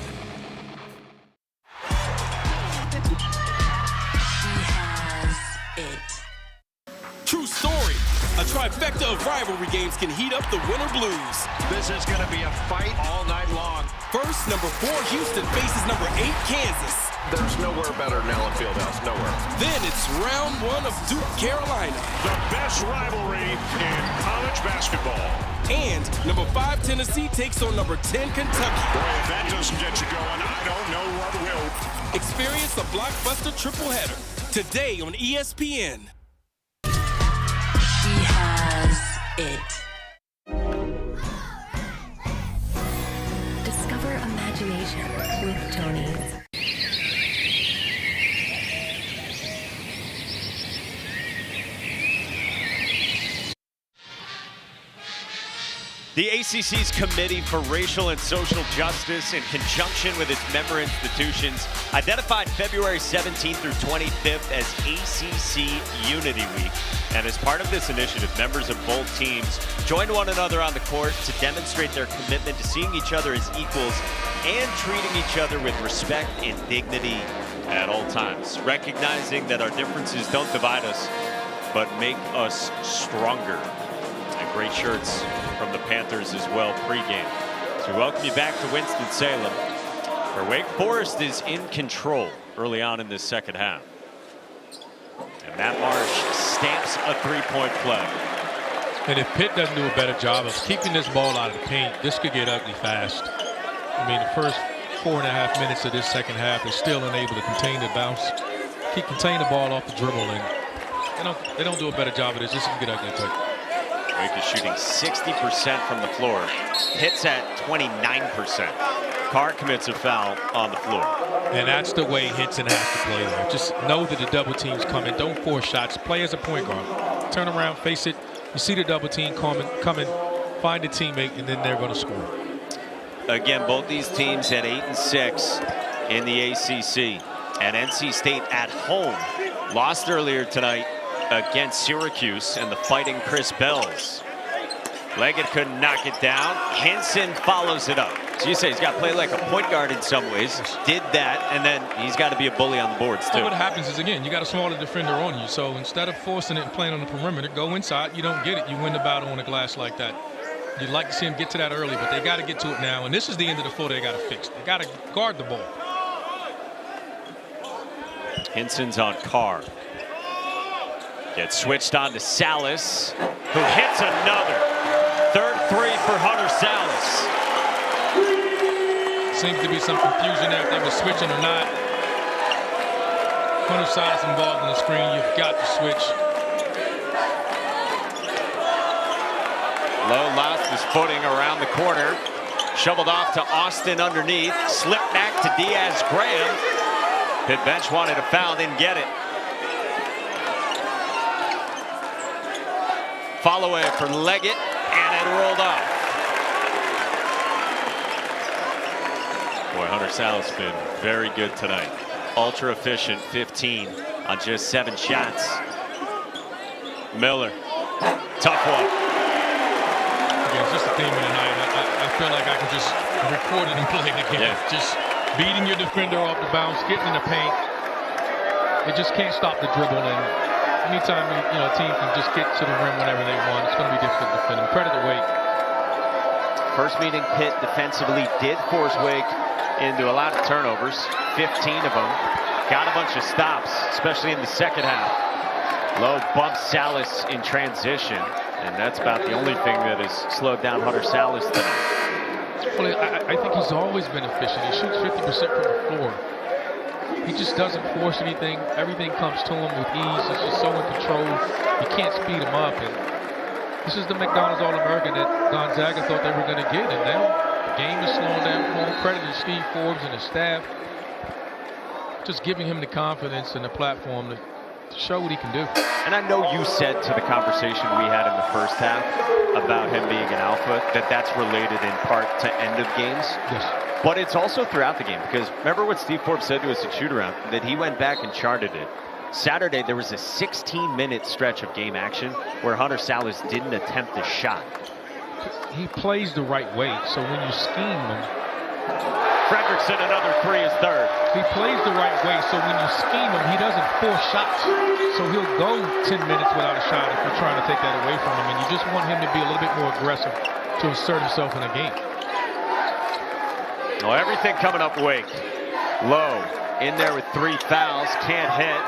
True story. A trifecta of rivalry games can heat up the winter blues. This is going to be a fight all night long. First, number 4 Houston faces number 8 Kansas. There's nowhere better than Allen Fieldhouse, nowhere. Then it's round 1 of Duke, Carolina. The best rivalry in college basketball. And number 5 Tennessee takes on number 10 Kentucky. Boy, if that doesn't get you going, I don't know what will. Experience a blockbuster triple header today on ESPN. He has it. Discover imagination with Tony's. The ACC's Committee for Racial and Social Justice, in conjunction with its member institutions, identified February 17th through 25th as ACC Unity Week. And as part of this initiative, members of both teams joined one another on the court to demonstrate their commitment to seeing each other as equals and treating each other with respect and dignity at all times, recognizing that our differences don't divide us, but make us stronger. And great shirts from the Panthers as well pregame. So we welcome you back to Winston-Salem, where Wake Forest is in control early on in this second half. And Matt Marsh stamps a three-point play. And if Pitt doesn't do a better job of keeping this ball out of the paint, this could get ugly fast. I mean, the first 4.5 minutes of this second half, they're still unable to contain the bounce, contain the ball off the dribble, and they don't do a better job of this. This could get ugly quick. Wake is shooting 60% from the floor. Pitt's at 29%. Carr commits a foul on the floor. And that's the way Hinton has to play there. Just know that the double team's coming. Don't force shots. Play as a point guard. Turn around, face it. You see the double team coming, find a teammate, and then they're going to score. Again, both these teams at 8 and 6 in the ACC. And NC State at home lost earlier tonight against Syracuse and the Fighting Chris Bells. Leggett couldn't knock it down. Hinson follows it up. So you say he's got to play like a point guard in some ways. Did that, and then he's got to be a bully on the boards too. So what happens is, again, you got a smaller defender on you. So instead of forcing it and playing on the perimeter, go inside. You don't get it. You win the battle on the glass like that. You'd like to see him get to that early, but they got to get to it now. And this is the end of the floor they got to fix. They got to guard the ball. Hinson's on Carr. Gets switched on to Sallis, who hits another. Third three for Hunter Sallis. Seems to be some confusion there if they were switching or not. Hunter Sallis involved in the screen. You've got to switch. Lowe lost his footing around the corner. Shoveled off to Austin underneath. Slipped back to Diaz-Graham. Pitt bench wanted a foul, didn't get it. Follow away for Leggett, and it rolled off. Boy, Hunter Sallis has been very good tonight. Ultra efficient, 15 on just 7 shots. Miller, tough one. Yeah, it's just a theme of the night. I feel like I can just record it and play it again. Yeah. Just beating your defender off the bounce, getting in the paint. They just can't stop the dribble. And anytime a team can just get to the rim whenever they want, it's going to be difficult to defend them. Credit to Wake. First meeting, Pitt defensively did force Wake into a lot of turnovers, 15 of them. Got a bunch of stops, especially in the second half. Lowe bumps Sallis in transition, and that's about the only thing that has slowed down Hunter Sallis tonight. Well, I think he's always been efficient. He shoots 50% from the floor. He just doesn't force anything. Everything comes to him with ease. He's just so in control. You can't speed him up. And this is the McDonald's All-American that Gonzaga thought they were going to get. And now the game is slowing down for him. Credit to Steve Forbes and his staff. Just giving him the confidence and the platform to show what he can do. And I know you said to the conversation we had in the first half about him being an alpha that that's related in part to end of games. Yes. But it's also throughout the game, because remember what Steve Forbes said to us at shoot-around, that he went back and charted it. Saturday, there was a 16-minute stretch of game action where Hunter Sallis didn't attempt a shot. He plays the right way, so when you scheme him... Fredrickson, another 3, is third. He plays the right way, so when you scheme him, he doesn't force shots. So he'll go 10 minutes without a shot if you're trying to take that away from him, and you just want him to be a little bit more aggressive to assert himself in a game. Well, everything coming up Wake. Lowe in there with 3 fouls, can't hit.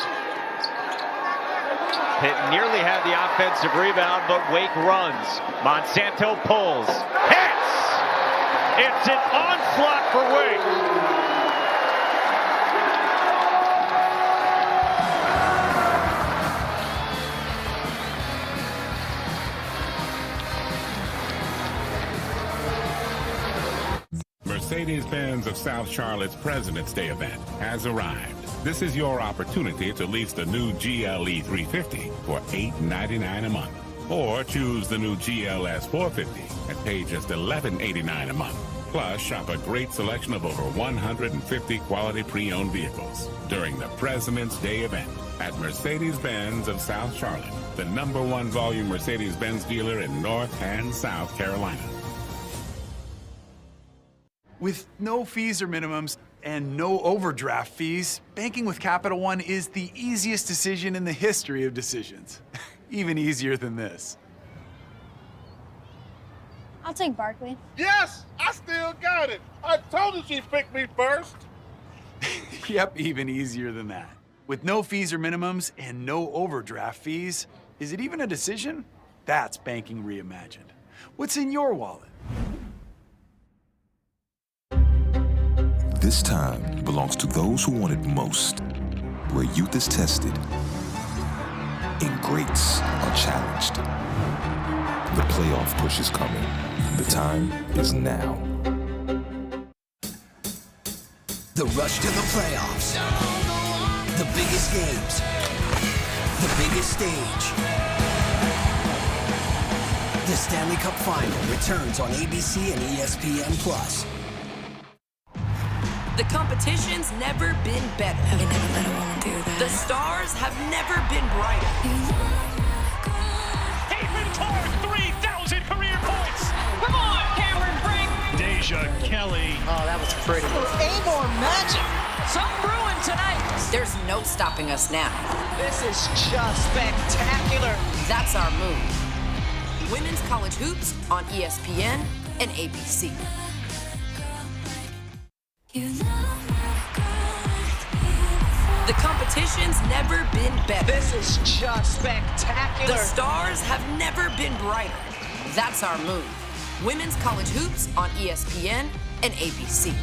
Pitt nearly had the offensive rebound, but Wake runs. Monsanto pulls, hits! It's an onslaught for Wake. Mercedes-Benz of South Charlotte's President's Day event has arrived. This is your opportunity to lease the new GLE 350 for $899 a month. Or choose the new GLS 450 and pay just $1189 a month. Plus, shop a great selection of over 150 quality pre-owned vehicles during the President's Day event at Mercedes-Benz of South Charlotte, the #1 volume Mercedes-Benz dealer in North and South Carolina. With no fees or minimums and no overdraft fees, banking with Capital One is the easiest decision in the history of decisions. Even easier than this. I'll take Barkley. Yes, I still got it. I told her she picked me first. Yep, even easier than that. With no fees or minimums and no overdraft fees, is it even a decision? That's banking reimagined. What's in your wallet? This time belongs to those who want it most, where youth is tested and greats are challenged. The playoff push is coming. The time is now. The rush to the playoffs. The biggest games. The biggest stage. The Stanley Cup Final returns on ABC and ESPN+. The competition's never been better. I would never let a woman do that. The stars have never been brighter. Caitlin Torres, 3,000 career points. Come on, Cameron Brink. Deja Kelly. Oh, that was pretty. Amor magic. Some brewing tonight. There's no stopping us now. This is just spectacular. That's our move. Women's college hoops on ESPN and ABC. The competition's never been better. This is just spectacular. The stars have never been brighter. That's our move. Women's college hoops on ESPN and ABC.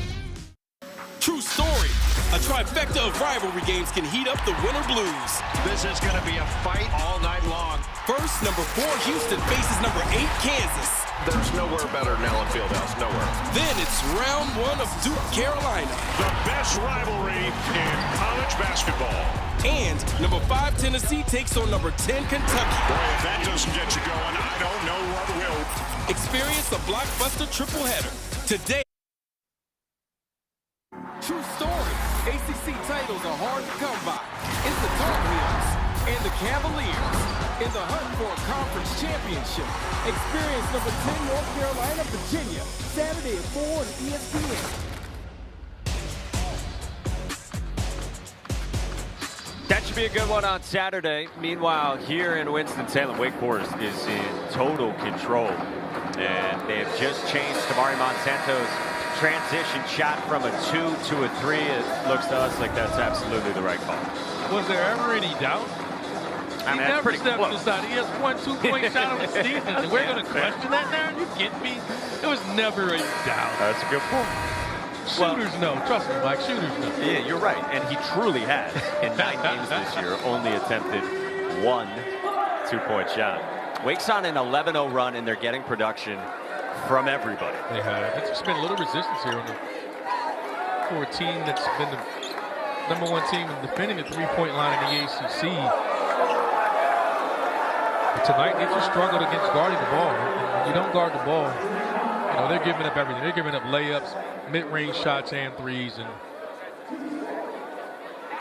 True story. A trifecta of rivalry games can heat up the winter blues. This is going to be a fight all night long. First, number 4 Houston faces number 8 Kansas. There's nowhere better than Allen Fieldhouse. Nowhere. Then it's round one of Duke, Carolina. The best rivalry in college basketball. And number 5 Tennessee takes on number 10 Kentucky. Boy, if that doesn't get you going, I don't know what will. Experience a blockbuster triple header today. True story. ACC titles are hard to come by. It's the Tar Heels and the Cavaliers in the hunt for a conference championship. Experience number 10 North Carolina, Virginia, Saturday at 4 on ESPN. That should be a good one on Saturday. Meanwhile, here in Winston-Salem, Wake Forest is in total control. And they have just changed Tamari Monsanto's transition shot from a 2 to a 3. It looks to us like that's absolutely the right call. Was there ever any doubt? I mean, he never stepped aside. He has 1 2-point shot on the season. And we're going to question that now? You kidding me? There was never a doubt. That's a good point. Shooters know. Trust me, Mike. Shooters know. Yeah, you're right. And he truly has, in 9 games this year, only attempted 1 2-point shot. Wake's on an 11-0 run, and they're getting production from everybody. They have. It's just been a little resistance here for a team that's been the #1 team in defending the 3-point line in the ACC. But tonight, they just struggled against guarding the ball. When you don't guard the ball, you know, they're giving up everything. They're giving up layups, mid-range shots, and threes. And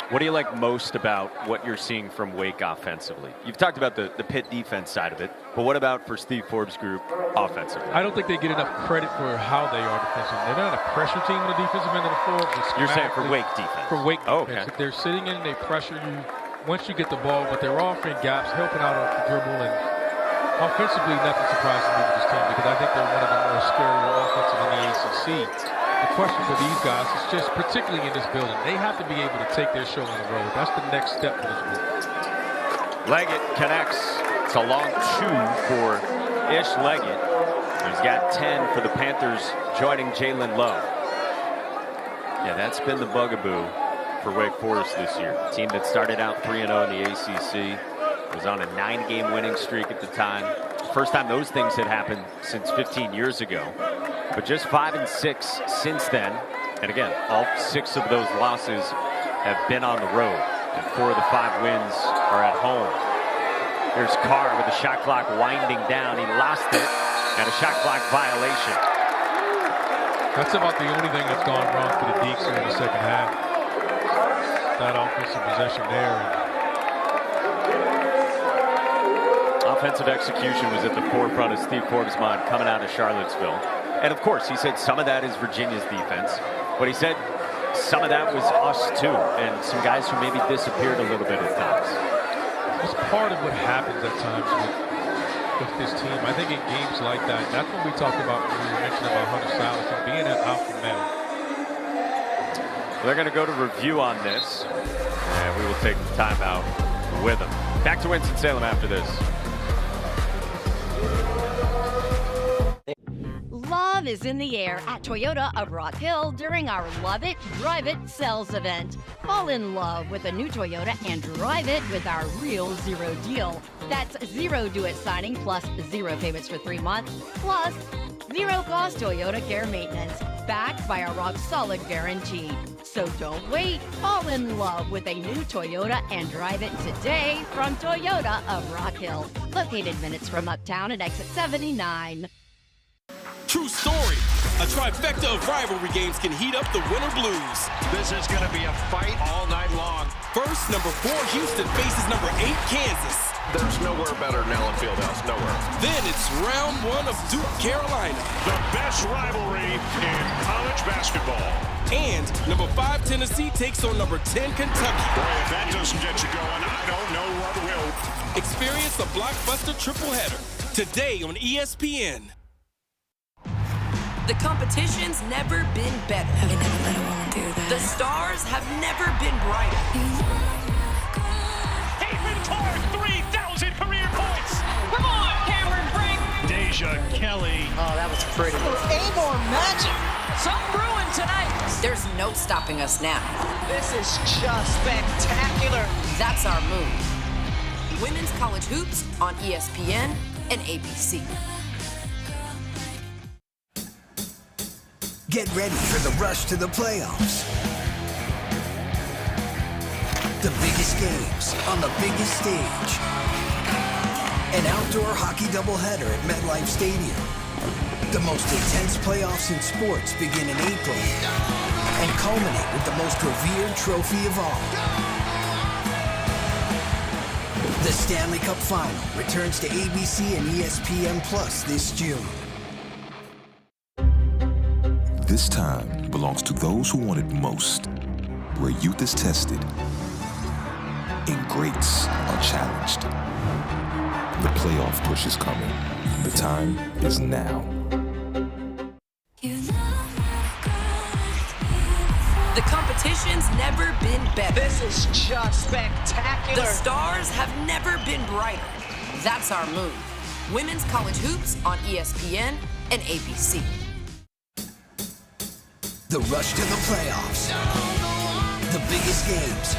what do you like most about what you're seeing from Wake offensively? You've talked about the Pitt defense side of it, but what about for Steve Forbes' group offensively? I don't think they get enough credit for how they are defensively. They're not a pressure team on the defensive end of the floor. You're saying for Wake defense? For Wake defense. Okay. If they're sitting in, they pressure you once you get the ball, but they're offering gaps, helping out off the dribble, and offensively, nothing surprises me with this team because I think they're one of the more scarier offensive in the ACC. The question for these guys is just, particularly in this building, they have to be able to take their show on the road. That's the next step for this group. Leggett connects. It's a long 2 for Ish Leggett. He's got 10 for the Panthers, joining Jaland Lowe. Yeah, that's been the bugaboo for Wake Forest this year. A team that started out 3-0 in the ACC, was on a 9-game winning streak at the time. First time those things had happened since 15 years ago. But just 5-6 since then. And again, all 6 of those losses have been on the road. And 4 of the 5 wins are at home. Here's Carr with the shot clock winding down. He lost it, and a shot clock violation. That's about the only thing that's gone wrong for the Deeks here in the second half. That offensive possession there. Offensive execution was at the forefront of Steve Forbes' mind coming out of Charlottesville. And of course, he said some of that is Virginia's defense, but he said some of that was us too, and some guys who maybe disappeared a little bit at times. It's part of what happens at times with this team. I think in games like that, that's what we talked about when we were mentioning about Hunter Sallis and being an alpha male. They're going to go to review on this, and we will take the timeout with them. Back to Winston-Salem after this. Love is in the air at Toyota of Rock Hill during our Love It, Drive It sales event. Fall in love with a new Toyota and drive it with our Real Zero deal. That's 0 due-it signing plus 0 payments for 3 months, plus 0 cost Toyota care maintenance, backed by our rock-solid guarantee. So don't wait. Fall in love with a new Toyota and drive it today from Toyota of Rock Hill. Located minutes from Uptown at exit 79. True story. A trifecta of rivalry games can heat up the winter blues. This is going to be a fight all night long. First, number 4 Houston faces number 8 Kansas. There's nowhere better than Allen Fieldhouse. Nowhere. Then it's round 1 of Duke, Carolina. The best rivalry in college basketball. And number 5 Tennessee takes on number 10 Kentucky. Boy, if that doesn't get you going, I don't know what will. Experience a blockbuster triple header today on ESPN. The competition's never been better. Have you never let a woman do that? The stars have never been brighter. Hayden Carr, 3,000 career points. Come on, Cameron Brink. Deja Kelly. Oh, that was pretty. Amor magic. Some brewing tonight. There's no stopping us now. This is just spectacular. That's our move. Women's college hoops on ESPN and ABC. Get ready for the rush to the playoffs. The biggest games on the biggest stage. An outdoor hockey doubleheader at MetLife Stadium. The most intense playoffs in sports begin in April and culminate with the most revered trophy of all. The Stanley Cup Final returns to ABC and ESPN Plus this June. This time belongs to those who want it most, where youth is tested and greats are challenged. The playoff push is coming. The time is now. The competition's never been better. This is just spectacular. The stars have never been brighter. That's our move. Women's college hoops on ESPN and ABC. The rush to the playoffs. The biggest games.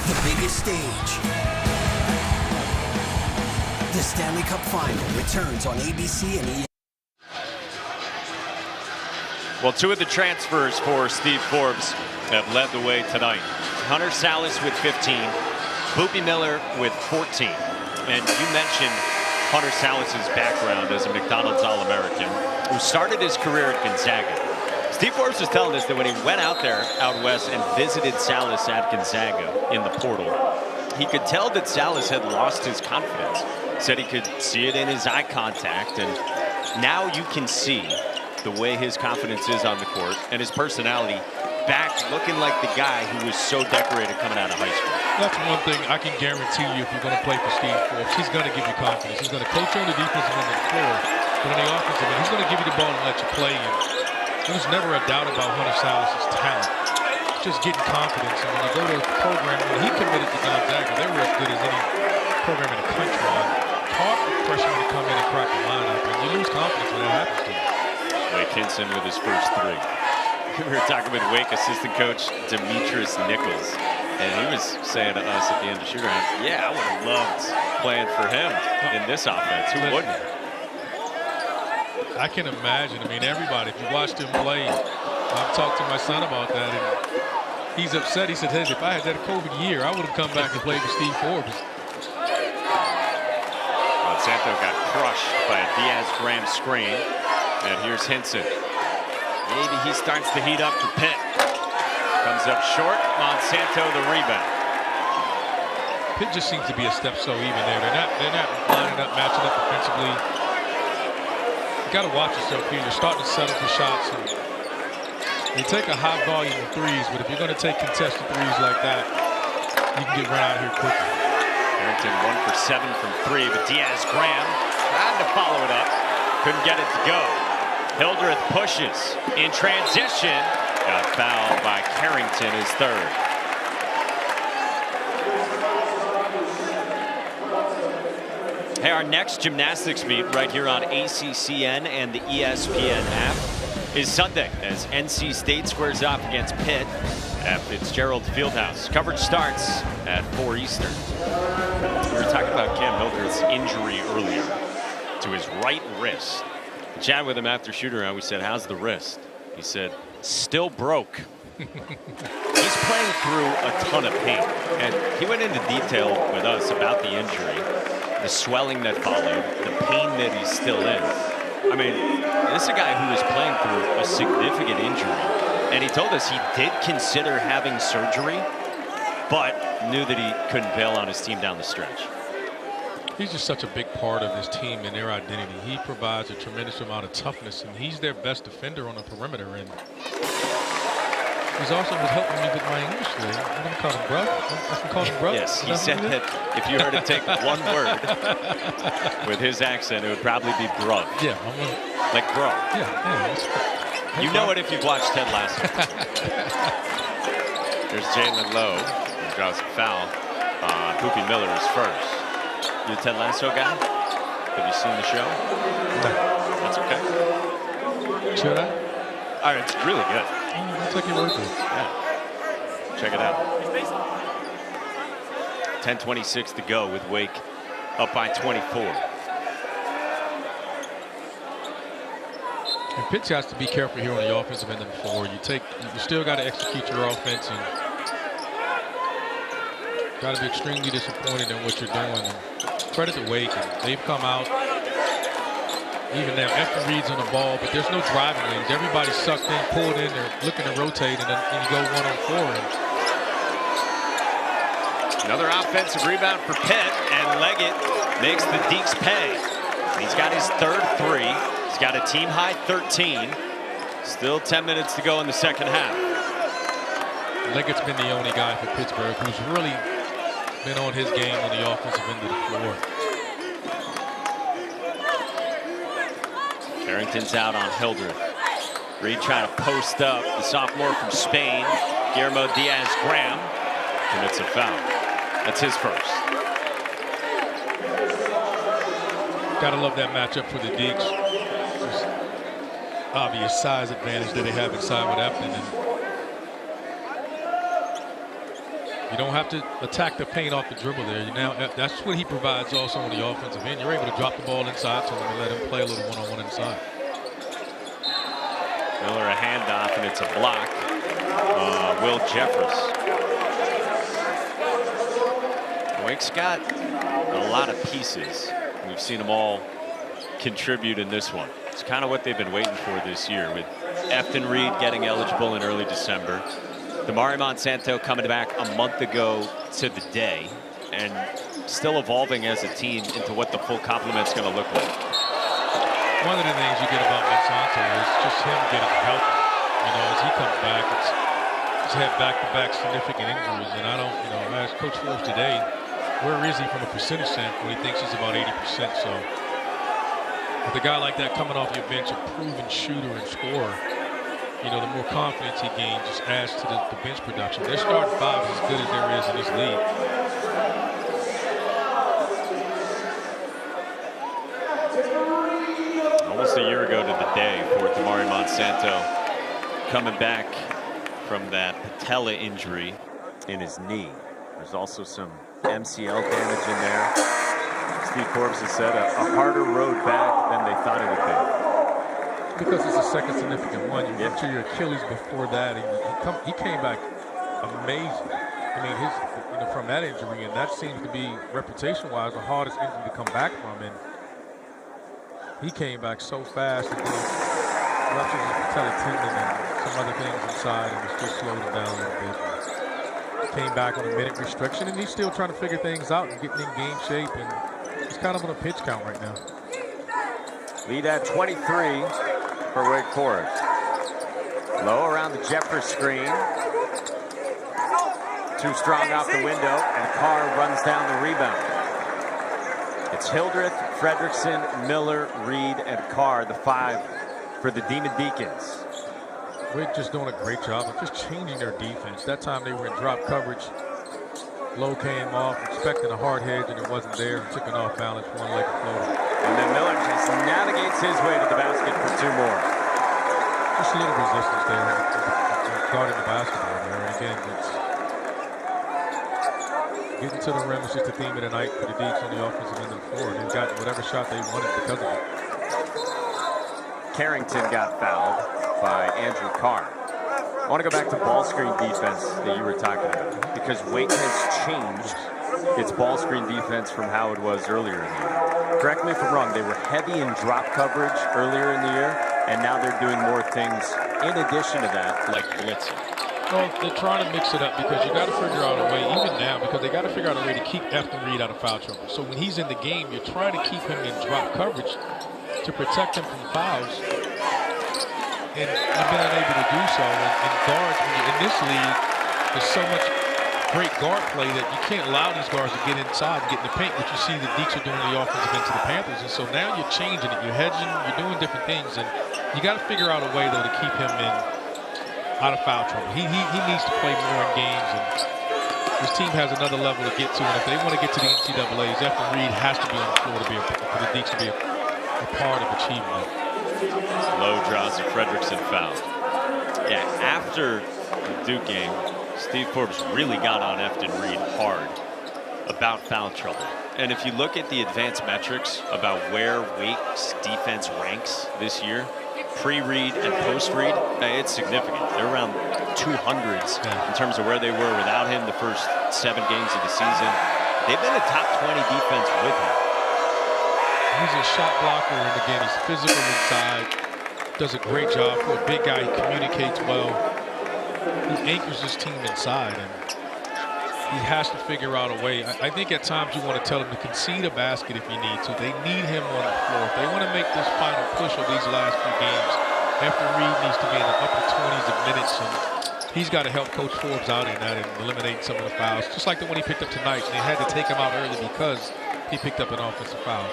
The biggest stage. The Stanley Cup Final returns on ABC and ESPN. Well, two of the transfers for Steve Forbes have led the way tonight. Hunter Sallis with 15, Boopie Miller with 14. And you mentioned Hunter Sallis' background as a McDonald's All-American who started his career at Gonzaga. Steve Forbes was telling us that when he went out there out west and visited Sallis at Gonzaga in the portal, he could tell that Sallis had lost his confidence. Said he could see it in his eye contact, and now you can see the way his confidence is on the court and his personality back looking like the guy who was so decorated coming out of high school. That's one thing I can guarantee you if you're going to play for Steve Forbes. He's going to give you confidence. He's going to coach you on the defensive end of the floor, but on the offensive end, he's going to give you the ball and let you play. And there's never a doubt about Hunter Sallis' talent. It's just getting confidence. And when you go to a program, when he committed to Gonzaga, they were as good as any program in the country. Hard for freshmen to come in and crack the lineup, and you lose confidence when that happens to you. Wake Hinson with his first three. We were talking with Wake assistant coach Demetrius Nichols, and he was saying to us at the end of shoot around, yeah, I would have loved playing for him in this offense. Who wouldn't? I can imagine. I mean, everybody, if you watched him play, I've talked to my son about that, and he's upset. He said, hey, if I had that COVID year, I would have come back and played with Steve Forbes. Monsanto got crushed by a Diaz-Graham screen. And here's Hinson. Maybe he starts to heat up for Pitt. Comes up short. Monsanto the rebound. Pitt just seems to be a step so even there. They're not lining up, matching up defensively. You got to watch yourself here. You're starting to settle for shots. And you take a high volume of threes, but if you're going to take contested threes like that, you can get run out here quickly. Harrington 1 for 7 from 3, but Diaz-Graham trying to follow it up. Couldn't get it to go. Hildreth pushes in transition. Got fouled by Carrington, his third. Hey, our next gymnastics meet right here on ACCN and the ESPN app is Sunday as NC State squares off against Pitt at Fitzgerald Fieldhouse. Coverage starts at 4 Eastern. We were talking about Cam Hildreth's injury earlier to his right wrist. Chatted with him after shoot-around. We said, how's the wrist? He said, still broke. He's playing through a ton of pain. And he went into detail with us about the injury, the swelling that followed, the pain that he's still in. I mean, this is a guy who is playing through a significant injury. And he told us he did consider having surgery, but knew that he couldn't bail on his team down the stretch. He's just such a big part of this team and their identity. He provides a tremendous amount of toughness, and he's their best defender on the perimeter. And he's also been helping me with my English there. I'm going to call him bro. I can call him bro. Yes, he said that if you were to take one word with his accent, it would probably be bro. Yeah. Like bro. Yeah. You know it if you've watched Ted Lasso. There's Jaland Lowe, who draws a foul. Boopie Miller is first. You a Ted Lasso guy? Have you seen the show? No. That's okay. Should I? All right, it's really good. I'll take your word for it. Yeah. Check it out. 10:26 to go with Wake up by 24. And Pitt has to be careful here on the offensive end of the floor. You still got to execute your offense, and got to be extremely disappointed in what you're doing. And credit to Wake, and they've come out. Even now, Efton Reed's on the ball, but there's no driving lanes. Everybody's sucked in, pulled in. They're looking to rotate, and then you go 1-on-4. Another offensive rebound for Pitt, and Leggett makes the Deeks pay. He's got his third three. He's got a team-high 13. Still 10 minutes to go in the second half. Leggett's been the only guy for Pittsburgh who's really been on his game on the offensive end of the floor. Carrington's out on Hildreth. Reed trying to post up. The sophomore from Spain, Guillermo Diaz-Graham, commits a foul. That's his first. Gotta love that matchup for the Deeks. Just obvious size advantage that they have inside with Efton. And you don't have to attack the paint off the dribble there. That's what he provides also on the offensive end. You're able to drop the ball inside to him and let him play a little one-on-one inside. Miller a handoff, and it's a block. Will Jeffers. Wake's got a lot of pieces. We've seen them all contribute in this one. It's kind of what they've been waiting for this year, with Efton Reed getting eligible in early December. Damari Monsanto coming back a month ago to the day, and still evolving as a team into what the full complement's going to look like. One of the things you get about Monsanto is just him getting healthy. As he comes back, he's had back-to-back significant injuries, and I asked Coach Forbes today, where is he from a percentage standpoint? He thinks he's about 80%. So with a guy like that coming off your bench, a proven shooter and scorer, the more confidence he gains just adds to the bench production. Their starting five is as good as there is in this league. Almost a year ago to the day for Damari Monsanto, coming back from that patella injury in his knee. There's also some MCL damage in there. Steve Forbes has said a harder road back than they thought it would be. Because it's a second significant one. You went to your Achilles before that, and he came back amazing. From that injury, and that seems to be reputation-wise the hardest injury to come back from. And he came back so fast, and then ruptured his patella tendon and some other things inside, and was just slowed him down a little bit. Came back on a minute restriction, and he's still trying to figure things out and getting in game shape, and he's kind of on a pitch count right now. Lead at 23 for Wake Forest. Lowe around the Jeffers screen. Too strong off the window, and Carr runs down the rebound. It's Hildreth, Fredrickson, Miller, Reed, and Carr, the five for the Demon Deacons. Wake just doing a great job of just changing their defense. That time they were in drop coverage. Lowe came off, expecting a hard hedge, and it wasn't there. Took an off-balance one-legged floater. And then Miller just navigates his way to the basket for two more. Just a little resistance there, guarding the basketball there. And again, it's getting to the rim is just the theme of the night for the Deeks on the offensive end of the floor. They've gotten whatever shot they wanted because of it. Carrington got fouled by Andrew Carr. I want to go back to ball screen defense that you were talking about, because Wake has changed its ball screen defense from how it was earlier in the year. Correct me if I'm wrong, they were heavy in drop coverage earlier in the year, and now they're doing more things in addition to that, like blitzing. Well, they're trying to mix it up because you got to figure out a way, even now, because they got to figure out a way to keep Efton Reed out of foul trouble. So when he's in the game, you're trying to keep him in drop coverage to protect him from fouls. And you've been unable to do so. And guards, in this league, there's so much great guard play that you can't allow these guards to get inside and get in the paint. But you see the Deeks are doing the offensive end to the Panthers. And so now you're changing it. You're hedging. You're doing different things. And you got to figure out a way, though, to keep him out of foul trouble. He needs to play more in games. And this team has another level to get to. And if they want to get to the NCAAs, Efton Reed has to be on the floor for the Deeks to be a part of achieving that. Lowe draws a Fredrickson foul. Yeah, after the Duke game, Steve Forbes really got on Efton Reed hard about foul trouble. And if you look at the advanced metrics about where Wake's defense ranks this year, pre-read and post-read, it's significant. They're around 200s in terms of where they were without him the first 7 games of the season. They've been a top 20 defense with him. He's a shot blocker, and again, he's physical inside. Does a great job for a big guy. He communicates well. He anchors his team inside, and he has to figure out a way. I think at times you want to tell him to concede a basket if you need to. They need him on the floor. If they want to make this final push of these last few games, Efton Reed needs to be in the upper 20s of minutes, and he's got to help Coach Forbes out in that and eliminate some of the fouls. Just like the one he picked up tonight. They had to take him out early because he picked up an offensive foul.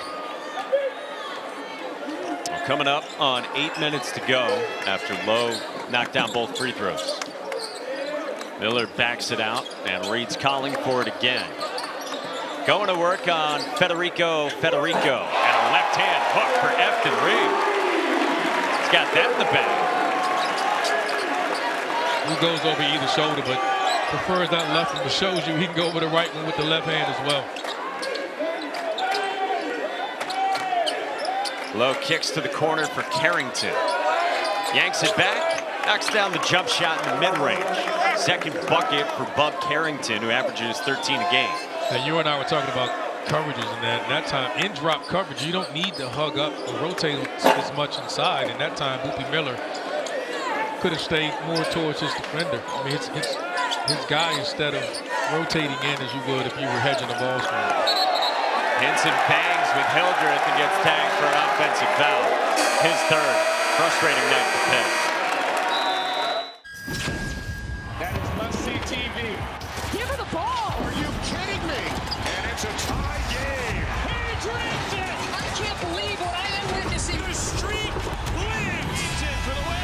Coming up on 8 minutes to go after Lowe knocked down both free throws. Miller backs it out, and Reed's calling for it again. Going to work on Federico, and a left-hand hook for Efton Reed. He's got that in the bag. He goes over either shoulder, but prefers that left one, but shows you he can go over the right one with the left hand as well. Lowe kicks to the corner for Carrington. Yanks it back, knocks down the jump shot in the mid-range. Second bucket for Bub Carrington, who averages 13 a game. Now, you and I were talking about coverages in that time. In drop coverage, you don't need to hug up or rotate as much inside. And that time, Boopie Miller could have stayed more towards his defender. I mean, his guy instead of rotating in as you would if you were hedging the ball screen. Henson bangs with Hildreth and gets tagged for an offensive foul. His third. Frustrating night for Pitt. That is must-see TV. Give her the ball. Are you kidding me? And it's a tie game. He dreams it. I can't believe what I am witnessing. The streak lives. He's in for the win.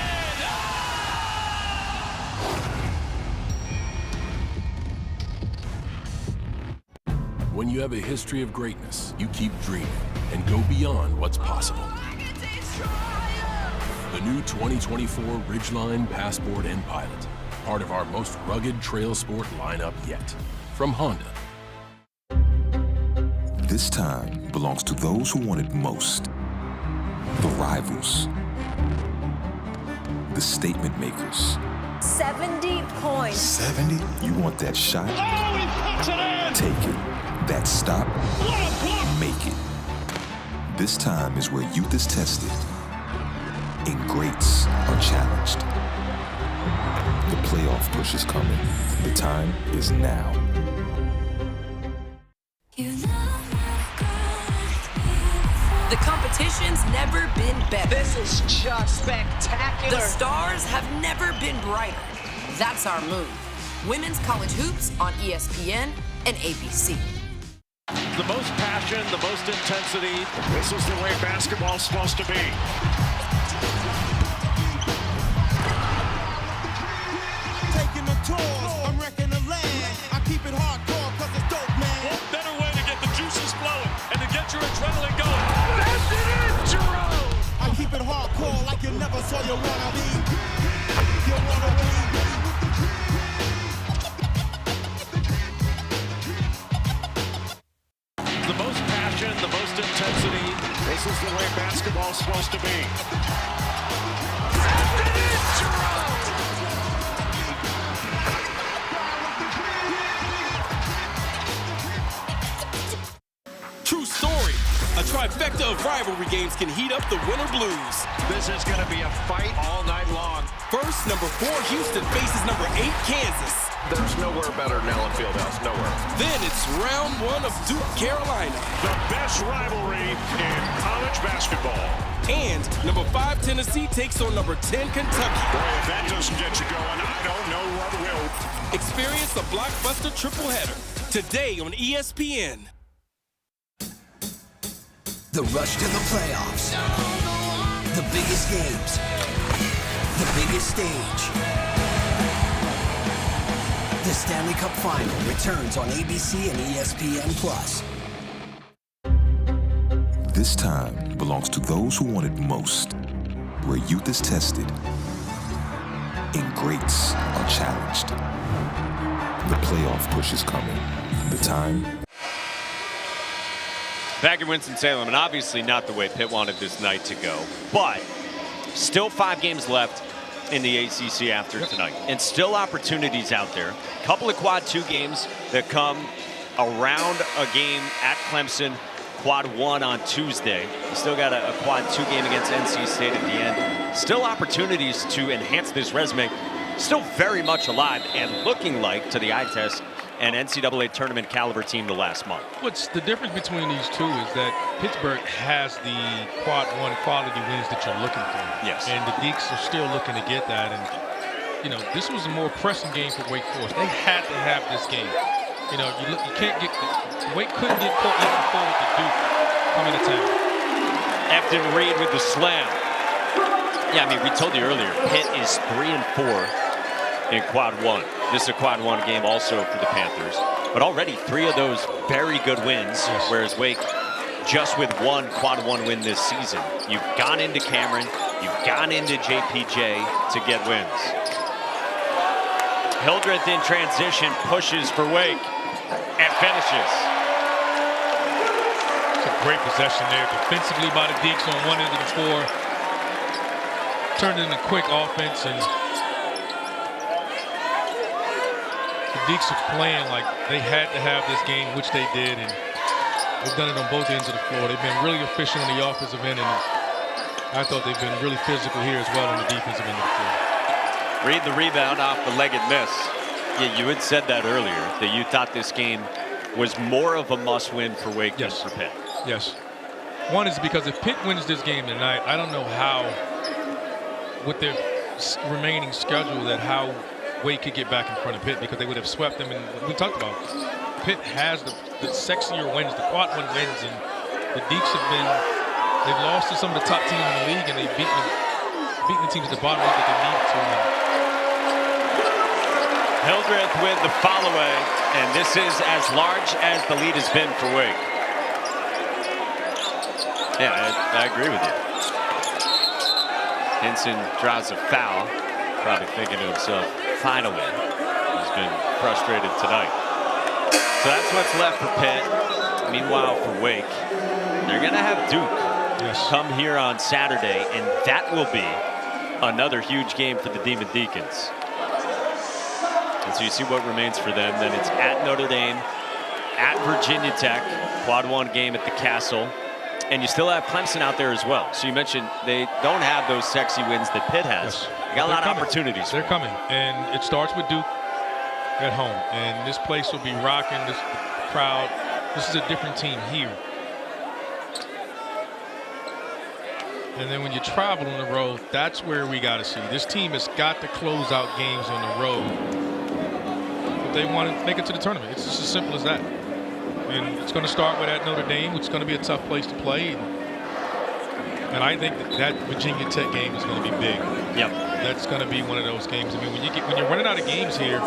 When you have a history of greatness, you keep dreaming and go beyond what's possible. The new 2024 Ridgeline, Passport, and Pilot, part of our most rugged trail sport lineup yet. From Honda. This time belongs to those who want it most. The rivals. The statement makers. 70 points. 70? You want that shot? Oh, he puts it in! Take it. That stop? Make it. This time is where youth is tested and greats are challenged. The playoff push is coming. The time is now. The competition's never been better. This is just spectacular. The stars have never been brighter. That's our move. Women's college hoops on ESPN and ABC. The most passion, the most intensity. This is the way basketball's supposed to be. Taking the tour, I'm wrecking the land. I keep it hardcore cause it's dope, man. What better way to get the juices flowing and to get your adrenaline going? That's it, Jerome! I keep it hardcore like you never saw your wannabe. You wannabe. The most passion, the most intensity. This is the way basketball's supposed to be. True story. A trifecta of rivalry games can heat up the winter blues. This is going to be a fight all night long. First, number 4 Houston faces number 8 Kansas. There's nowhere better than Allen Fieldhouse, nowhere. Then it's round 1 of Duke, Carolina. The best rivalry in college basketball. And number 5 Tennessee takes on number 10 Kentucky. Boy, if that doesn't get you going, I don't know what will. Experience a blockbuster triple header today on ESPN. The rush to the playoffs. The biggest games. The biggest stage. The Stanley Cup Final returns on ABC and ESPN+. This time belongs to those who want it most, where youth is tested and greats are challenged. The playoff push is coming. The time. Back in Winston-Salem, and obviously not the way Pitt wanted this night to go, but Still 5 games left in the ACC after tonight, and still opportunities out there. A couple of quad 2 games that come around a game at Clemson, quad 1 on Tuesday. You still got a quad 2 game against NC State at the end. Still opportunities to enhance this resume. Still very much alive and looking like, to the eye test, an NCAA tournament caliber team the last month. What's the difference between these two is that Pittsburgh has the quad 1 quality wins that you're looking for. Yes. And the Deacs are still looking to get that. And, you know, this was a more pressing game for Wake Forest. They had to have this game. You know, you can't get, Wake couldn't get caught looking forward to Duke coming to town. Efton Reed with the slam. Yeah, I mean, we told you earlier, Pitt is 3-4 in quad 1. This is a quad 1 game also for the Panthers. But already 3 of those very good wins, whereas Wake just with 1 quad 1 win this season. You've gone into Cameron, you've gone into JPJ to get wins. Hildreth in transition, pushes for Wake, and finishes. It's a great possession there defensively by the Deacs on one end of the floor. Turned into quick offense, and the Deacs are playing like they had to have this game, which they did, and they've done it on both ends of the floor. They've been really efficient on the offensive end, and I thought they've been really physical here as well on the defensive end of the floor. Read the rebound off the Leggett miss. Yeah, you had said that earlier, that you thought this game was more of a must-win for Wake than for Pitt. Yes. One is because if Pitt wins this game tonight, I don't know how, with their remaining schedule, that how Wake could get back in front of Pitt, because they would have swept them. And we talked about Pitt has the sexier wins, the quad 1 wins, and the Deacs they've lost to some of the top teams in the league, and they've beaten the teams at the bottom that they need to. Hildreth with the follow-away, and this is as large as the lead has been for Wake. Yeah, I agree with you. Hinson draws a foul, probably thinking to himself, finally, he's been frustrated tonight. So that's what's left for Pitt. Meanwhile, for Wake, they're going to have Duke come here on Saturday, and that will be another huge game for the Demon Deacons. And so you see what remains for them. Then it's at Notre Dame, at Virginia Tech, quad 1 game at the Castle. And you still have Clemson out there as well. So you mentioned they don't have those sexy wins that Pitt has. They got a lot of opportunities. They're coming. And it starts with Duke at home. And this place will be rocking, this crowd. This is a different team here. And then when you travel on the road, that's where we got to see. This team has got to close out games on the road if they want to make it to the tournament. It's just as simple as that. And it's going to start with at Notre Dame, which is going to be a tough place to play. And I think that Virginia Tech game is going to be big. Yep. That's going to be one of those games. I mean, when you're running out of games here,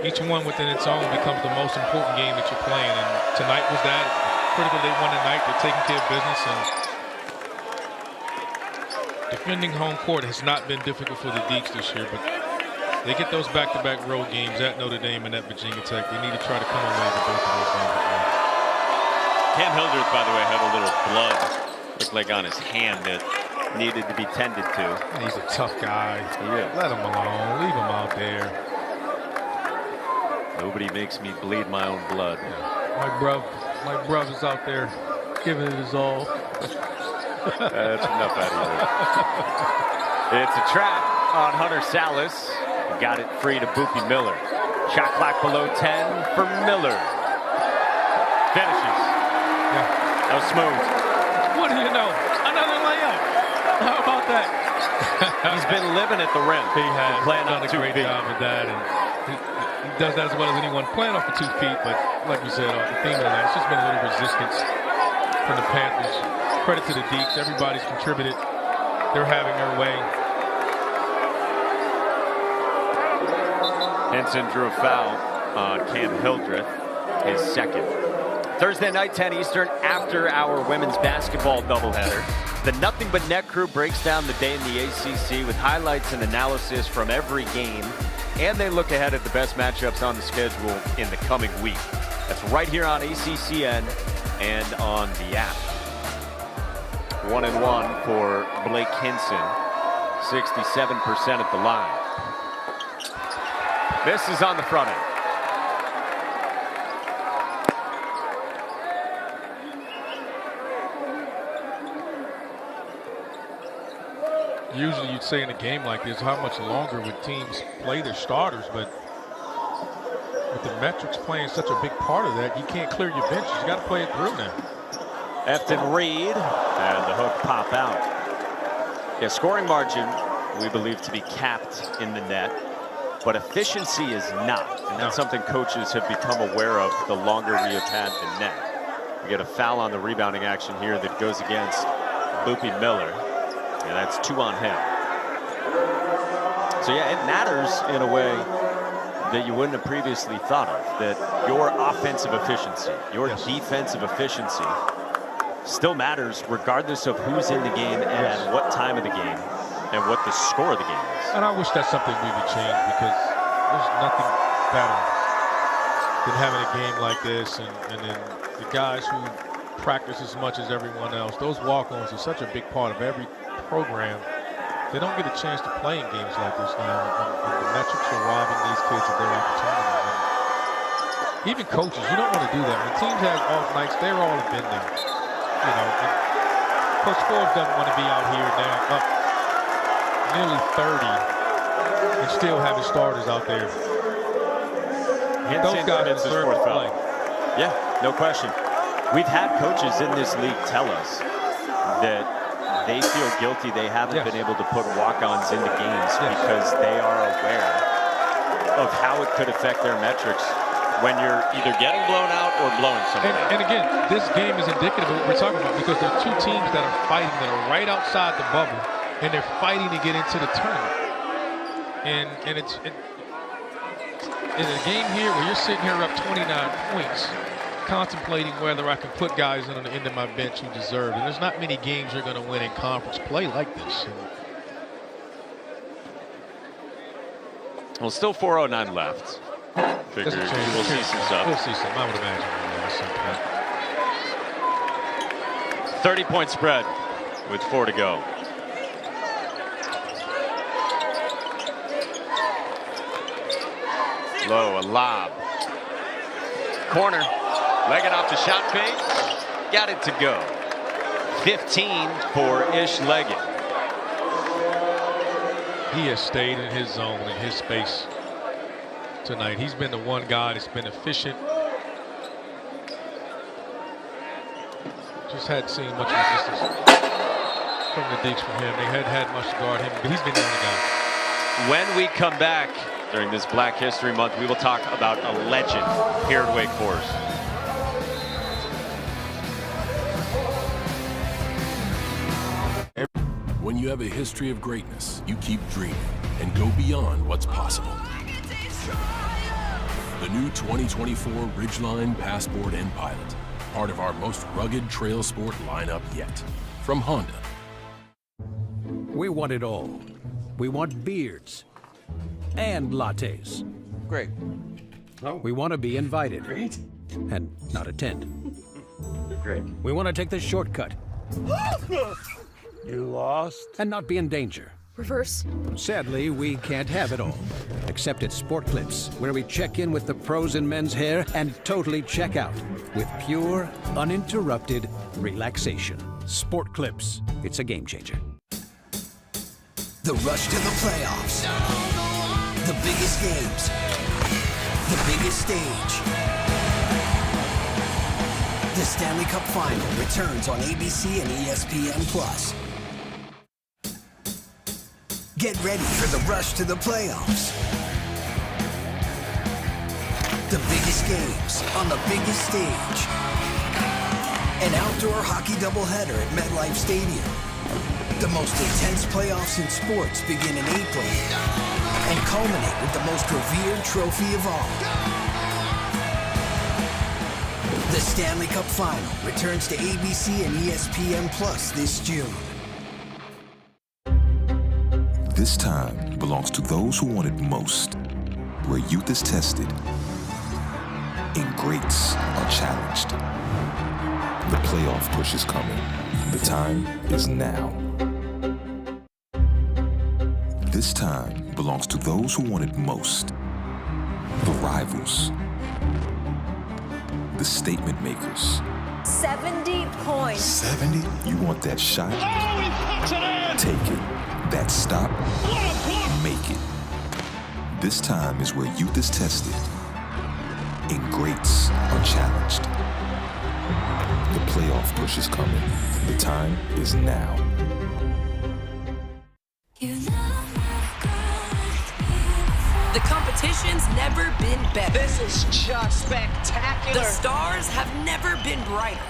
each one within its own becomes the most important game that you're playing. And tonight was that. Critical they won tonight. They're taking care of business. And defending home court has not been difficult for the Deacs this year, but they get those back-to-back road games at Notre Dame and at Virginia Tech. They need to try to come away with both of those games as well. Cam Hildreth, by the way, had a little blood, looked like on his hand, that needed to be tended to. He's a tough guy. Let him alone. Leave him out there. Nobody makes me bleed my own blood. My brother's out there giving it his all. That's enough out of you. It's a trap on Hunter Sallis. Got it free to Boopie Miller. Shot clock below 10 for Miller. Finishes. That was smooth. What do you know? Another layup. How about that? He's been living at the rim. He has done a great job with that, and he does that as well as anyone playing off the 2 feet. But like we said, the theme of the night, it's just been a little resistance from the Panthers. Credit to the Deacs. Everybody's contributed. They're having their way. Henson drew a foul on Cam Hildreth, his second. Thursday night, 10 Eastern, after our women's basketball doubleheader. The Nothing But Net crew breaks down the day in the ACC with highlights and analysis from every game. And they look ahead at the best matchups on the schedule in the coming week. That's right here on ACCN and on the app. 1-1 for Blake Hinson. 67% at the line. This is on the front end. Usually you'd say in a game like this, how much longer would teams play their starters, but with the metrics playing such a big part of that, you can't clear your benches. You got to play it through now. Efton Reed, and the hook pop out. Yeah, scoring margin we believe to be capped in the net, but efficiency is not, and that's something coaches have become aware of the longer we have had the net. We get a foul on the rebounding action here that goes against Boopie Miller, and that's 2 on him. So yeah, it matters in a way that you wouldn't have previously thought of, that your offensive efficiency, your defensive efficiency still matters regardless of who's in the game and at what time of the game and what the score of the game is. And I wish that's something we would change, because there's nothing better than having a game like this, and then the guys who practice as much as everyone else, those walk-ons are such a big part of every program. They don't get a chance to play in games like this now, and the metrics are robbing these kids of their opportunity. And even coaches, you don't want to do that. When teams have off nights, they're all have been there. You know, Coach Forbes doesn't want to be out here now up nearly 30 and still have his starters out there. Those guys deserve to play. Yeah, no question. We've had coaches in this league tell us that they feel guilty they haven't been able to put walk-ons into games because they are aware of how it could affect their metrics when you're either getting blown out or blowing somebody. And again, this game is indicative of what we're talking about, because there are two teams that are fighting that are right outside the bubble, and they're fighting to get into the tournament. And it's in a game here where you're sitting here up 29 points, contemplating whether I can put guys on the end of my bench who deserve. And there's not many games you're going to win in conference play like this. Well, still 4:09 left. Figure we'll see some stuff. We'll see some, I would imagine. 30-point spread with 4 to go. Lowe, a lob. Corner. Leggett off the shot fake. Got it to go. 15 for Ishmael Leggett. He has stayed in his zone, in his space tonight. He's been the one guy that's been efficient. Just hadn't seen much resistance from the Deeks from him. They hadn't had much to guard him, but he's been the only guy. When we come back during this Black History Month, we will talk about a legend here at Wake Forest. When you have a history of greatness, you keep dreaming and go beyond what's possible. The new 2024 Ridgeline Passport and Pilot, part of our most rugged trail sport lineup yet. From Honda. We want it all. We want beards and lattes. Great. We want to be invited. Great. And not attend. Great. We want to take the shortcut. You lost? And not be in danger. Reverse. Sadly, we can't have it all. Except at Sport Clips, where we check in with the pros in men's hair and totally check out with pure, uninterrupted relaxation. Sport Clips. It's a game changer. The rush to the playoffs. The biggest games. The biggest stage. The Stanley Cup Final returns on ABC and ESPN+. Get ready for the rush to the playoffs. The biggest games on the biggest stage. An outdoor hockey doubleheader at MetLife Stadium. The most intense playoffs in sports begin in April and culminate with the most revered trophy of all. The Stanley Cup Final returns to ABC and ESPN+ this June. This time belongs to those who want it most, where youth is tested and greats are challenged. The playoff push is coming. The time is now. This time belongs to those who want it most. The rivals. The statement makers. 70 points. 70? You want that shot? Oh, he puts it in! Take it. That stop? Make it. This time is where youth is tested and greats are challenged. The playoff push is coming. The time is now. The competition's never been better. This is just spectacular. The stars have never been brighter.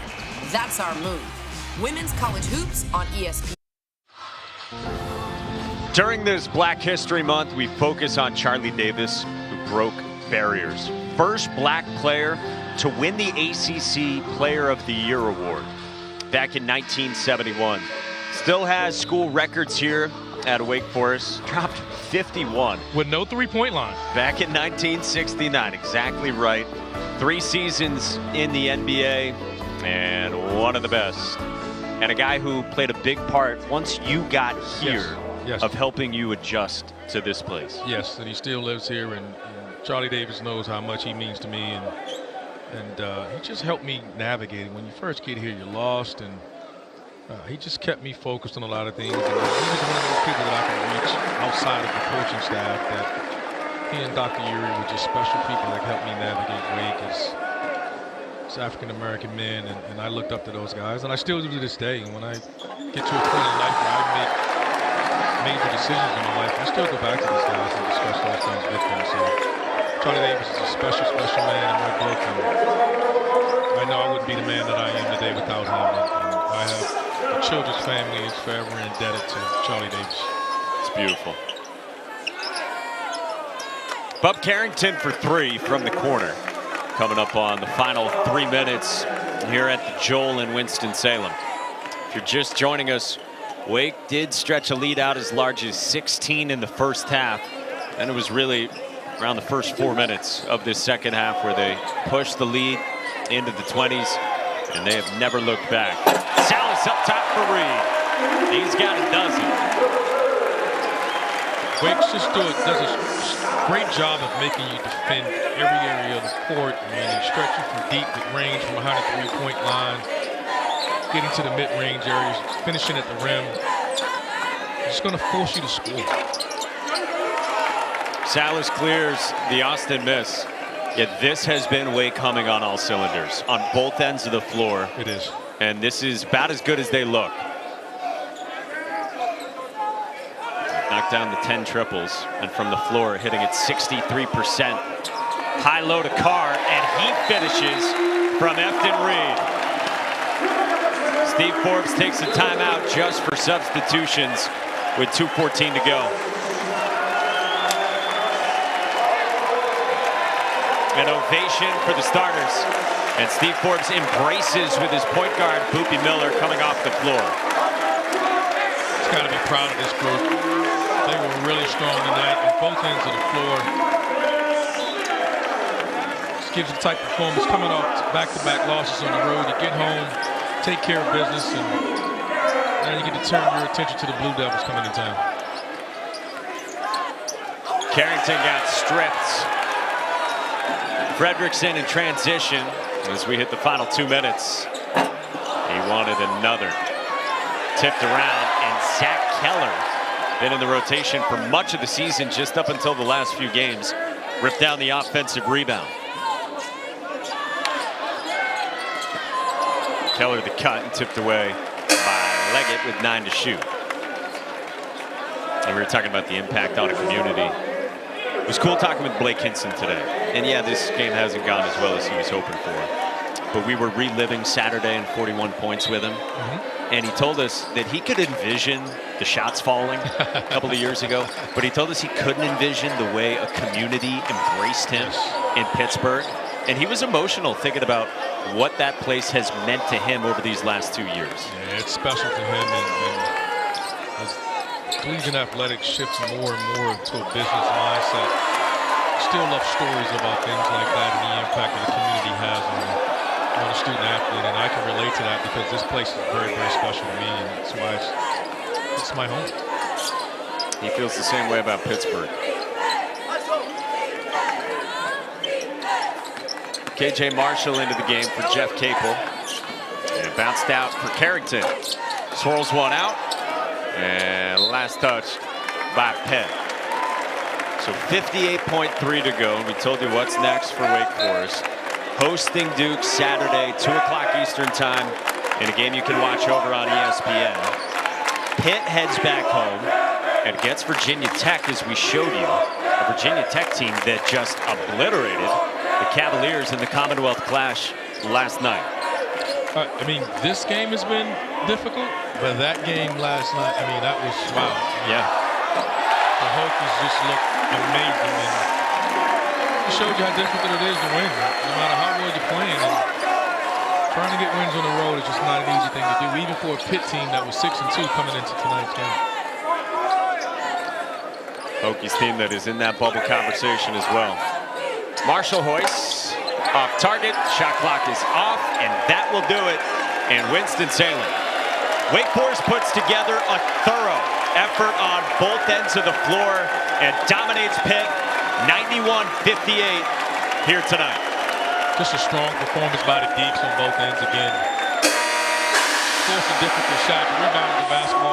That's our move. Women's college hoops on ESPN. During this Black History Month, we focus on Charlie Davis, who broke barriers. First black player to win the ACC Player of the Year award back in 1971. Still has school records here at Wake Forest. Dropped 51. With no three-point line. Back in 1969, exactly right. 3 seasons in the NBA, and one of the best. And a guy who played a big part once you got here of helping you adjust to this place. Yes, and he still lives here, and Charlie Davis knows how much he means to me, and he just helped me navigate. When you first get here, you're lost, and he just kept me focused on a lot of things. And he was one of those people that I can reach outside of the coaching staff. That he and Dr. Uri were just special people that helped me navigate Wake as African-American men, and I looked up to those guys, and I still do to this day. And when I get to a point in life where I make major decisions in my life, I still go back to these guys and discuss those things with them. So Charlie Davis is a special, special man in my book, and I know I wouldn't be the man that I am today without him. And I have the Childress family is forever indebted to Charlie Davis. It's beautiful. Bub Carrington for 3 from the corner. Coming up on the final 3 minutes here at the Joel in Winston-Salem. If you're just joining us, Wake did stretch a lead out as large as 16 in the first half. And it was really around the first 4 minutes of this second half where they pushed the lead into the 20s, and they have never looked back. Sallis up top for Reed. He's got a dozen. Wake's just does a great job of making you defend every area of the court. I mean, they stretch you from deep with range from behind the three-point line, getting to the mid-range areas, finishing at the rim. It's going to force you to score. Sallis clears the Austin miss. Yet this has been Wake humming on all cylinders on both ends of the floor. It is. And this is about as good as they look. Knocked down the 10 triples, and from the floor hitting at 63%. High low to Carr, and he finishes from Efton Reed. Steve Forbes takes a timeout just for substitutions with 2:14 to go. An ovation for the starters, and Steve Forbes embraces with his point guard, Boopie Miller, coming off the floor. He's got to be proud of this group. They were really strong tonight on both ends of the floor. This gives you the type of performance coming off back-to-back losses on the road. You get home, take care of business, and now you get to turn your attention to the Blue Devils coming to town. Carrington got stripped. Fredrickson in transition as we hit the final 2 minutes. He wanted another. Tipped around, and Zach Keller, been in the rotation for much of the season, just up until the last few games, ripped down the offensive rebound. Keller the cut and tipped away by Leggett with 9 to shoot. And we were talking about the impact on a community. It was cool talking with Blake Hinson today. And yeah, this game hasn't gone as well as he was hoping for. But we were reliving Saturday and 41 points with him. And he told us that he could envision the shots falling a couple of years ago. But he told us he couldn't envision the way a community embraced him in Pittsburgh. And he was emotional thinking about what that place has meant to him over these last 2 years. Yeah, it's special to him. And as collegiate athletics shifts more and more to a business mindset, still love stories about things like that and the impact that the community has on them. on a student athlete, and I can relate to that because this place is very, very special to me, and it's why it's my home. He feels the same way about Pittsburgh. KJ Marshall into the game for Jeff Capel. And it bounced out for Carrington. Swirls one out. And last touch by Pitt. So 58.3 to go. And we told you what's next for Wake Forest. Hosting Duke Saturday, 2 o'clock Eastern time, in a game you can watch over on ESPN. Pitt heads back home and gets Virginia Tech, as we showed you. A Virginia Tech team that just obliterated the Cavaliers in the Commonwealth Clash last night. I mean, this game has been difficult, but that game last night, I mean, that was wow. Yeah. The Hokies just looked amazing, and it showed you how difficult it is to win, no matter how well you're playing. And trying to get wins on the road is just not an easy thing to do, even for a Pitt team that was 6-2 coming into tonight's game. Hokies team that is in that bubble conversation as well. Marshall hoists off target, shot clock is off, and that will do it. And Winston-Salem. Wake Forest puts together a thorough effort on both ends of the floor and dominates Pitt 91-58 here tonight. Just a strong performance by the Deeks on both ends again. Forced a difficult shot, rebounded the basketball.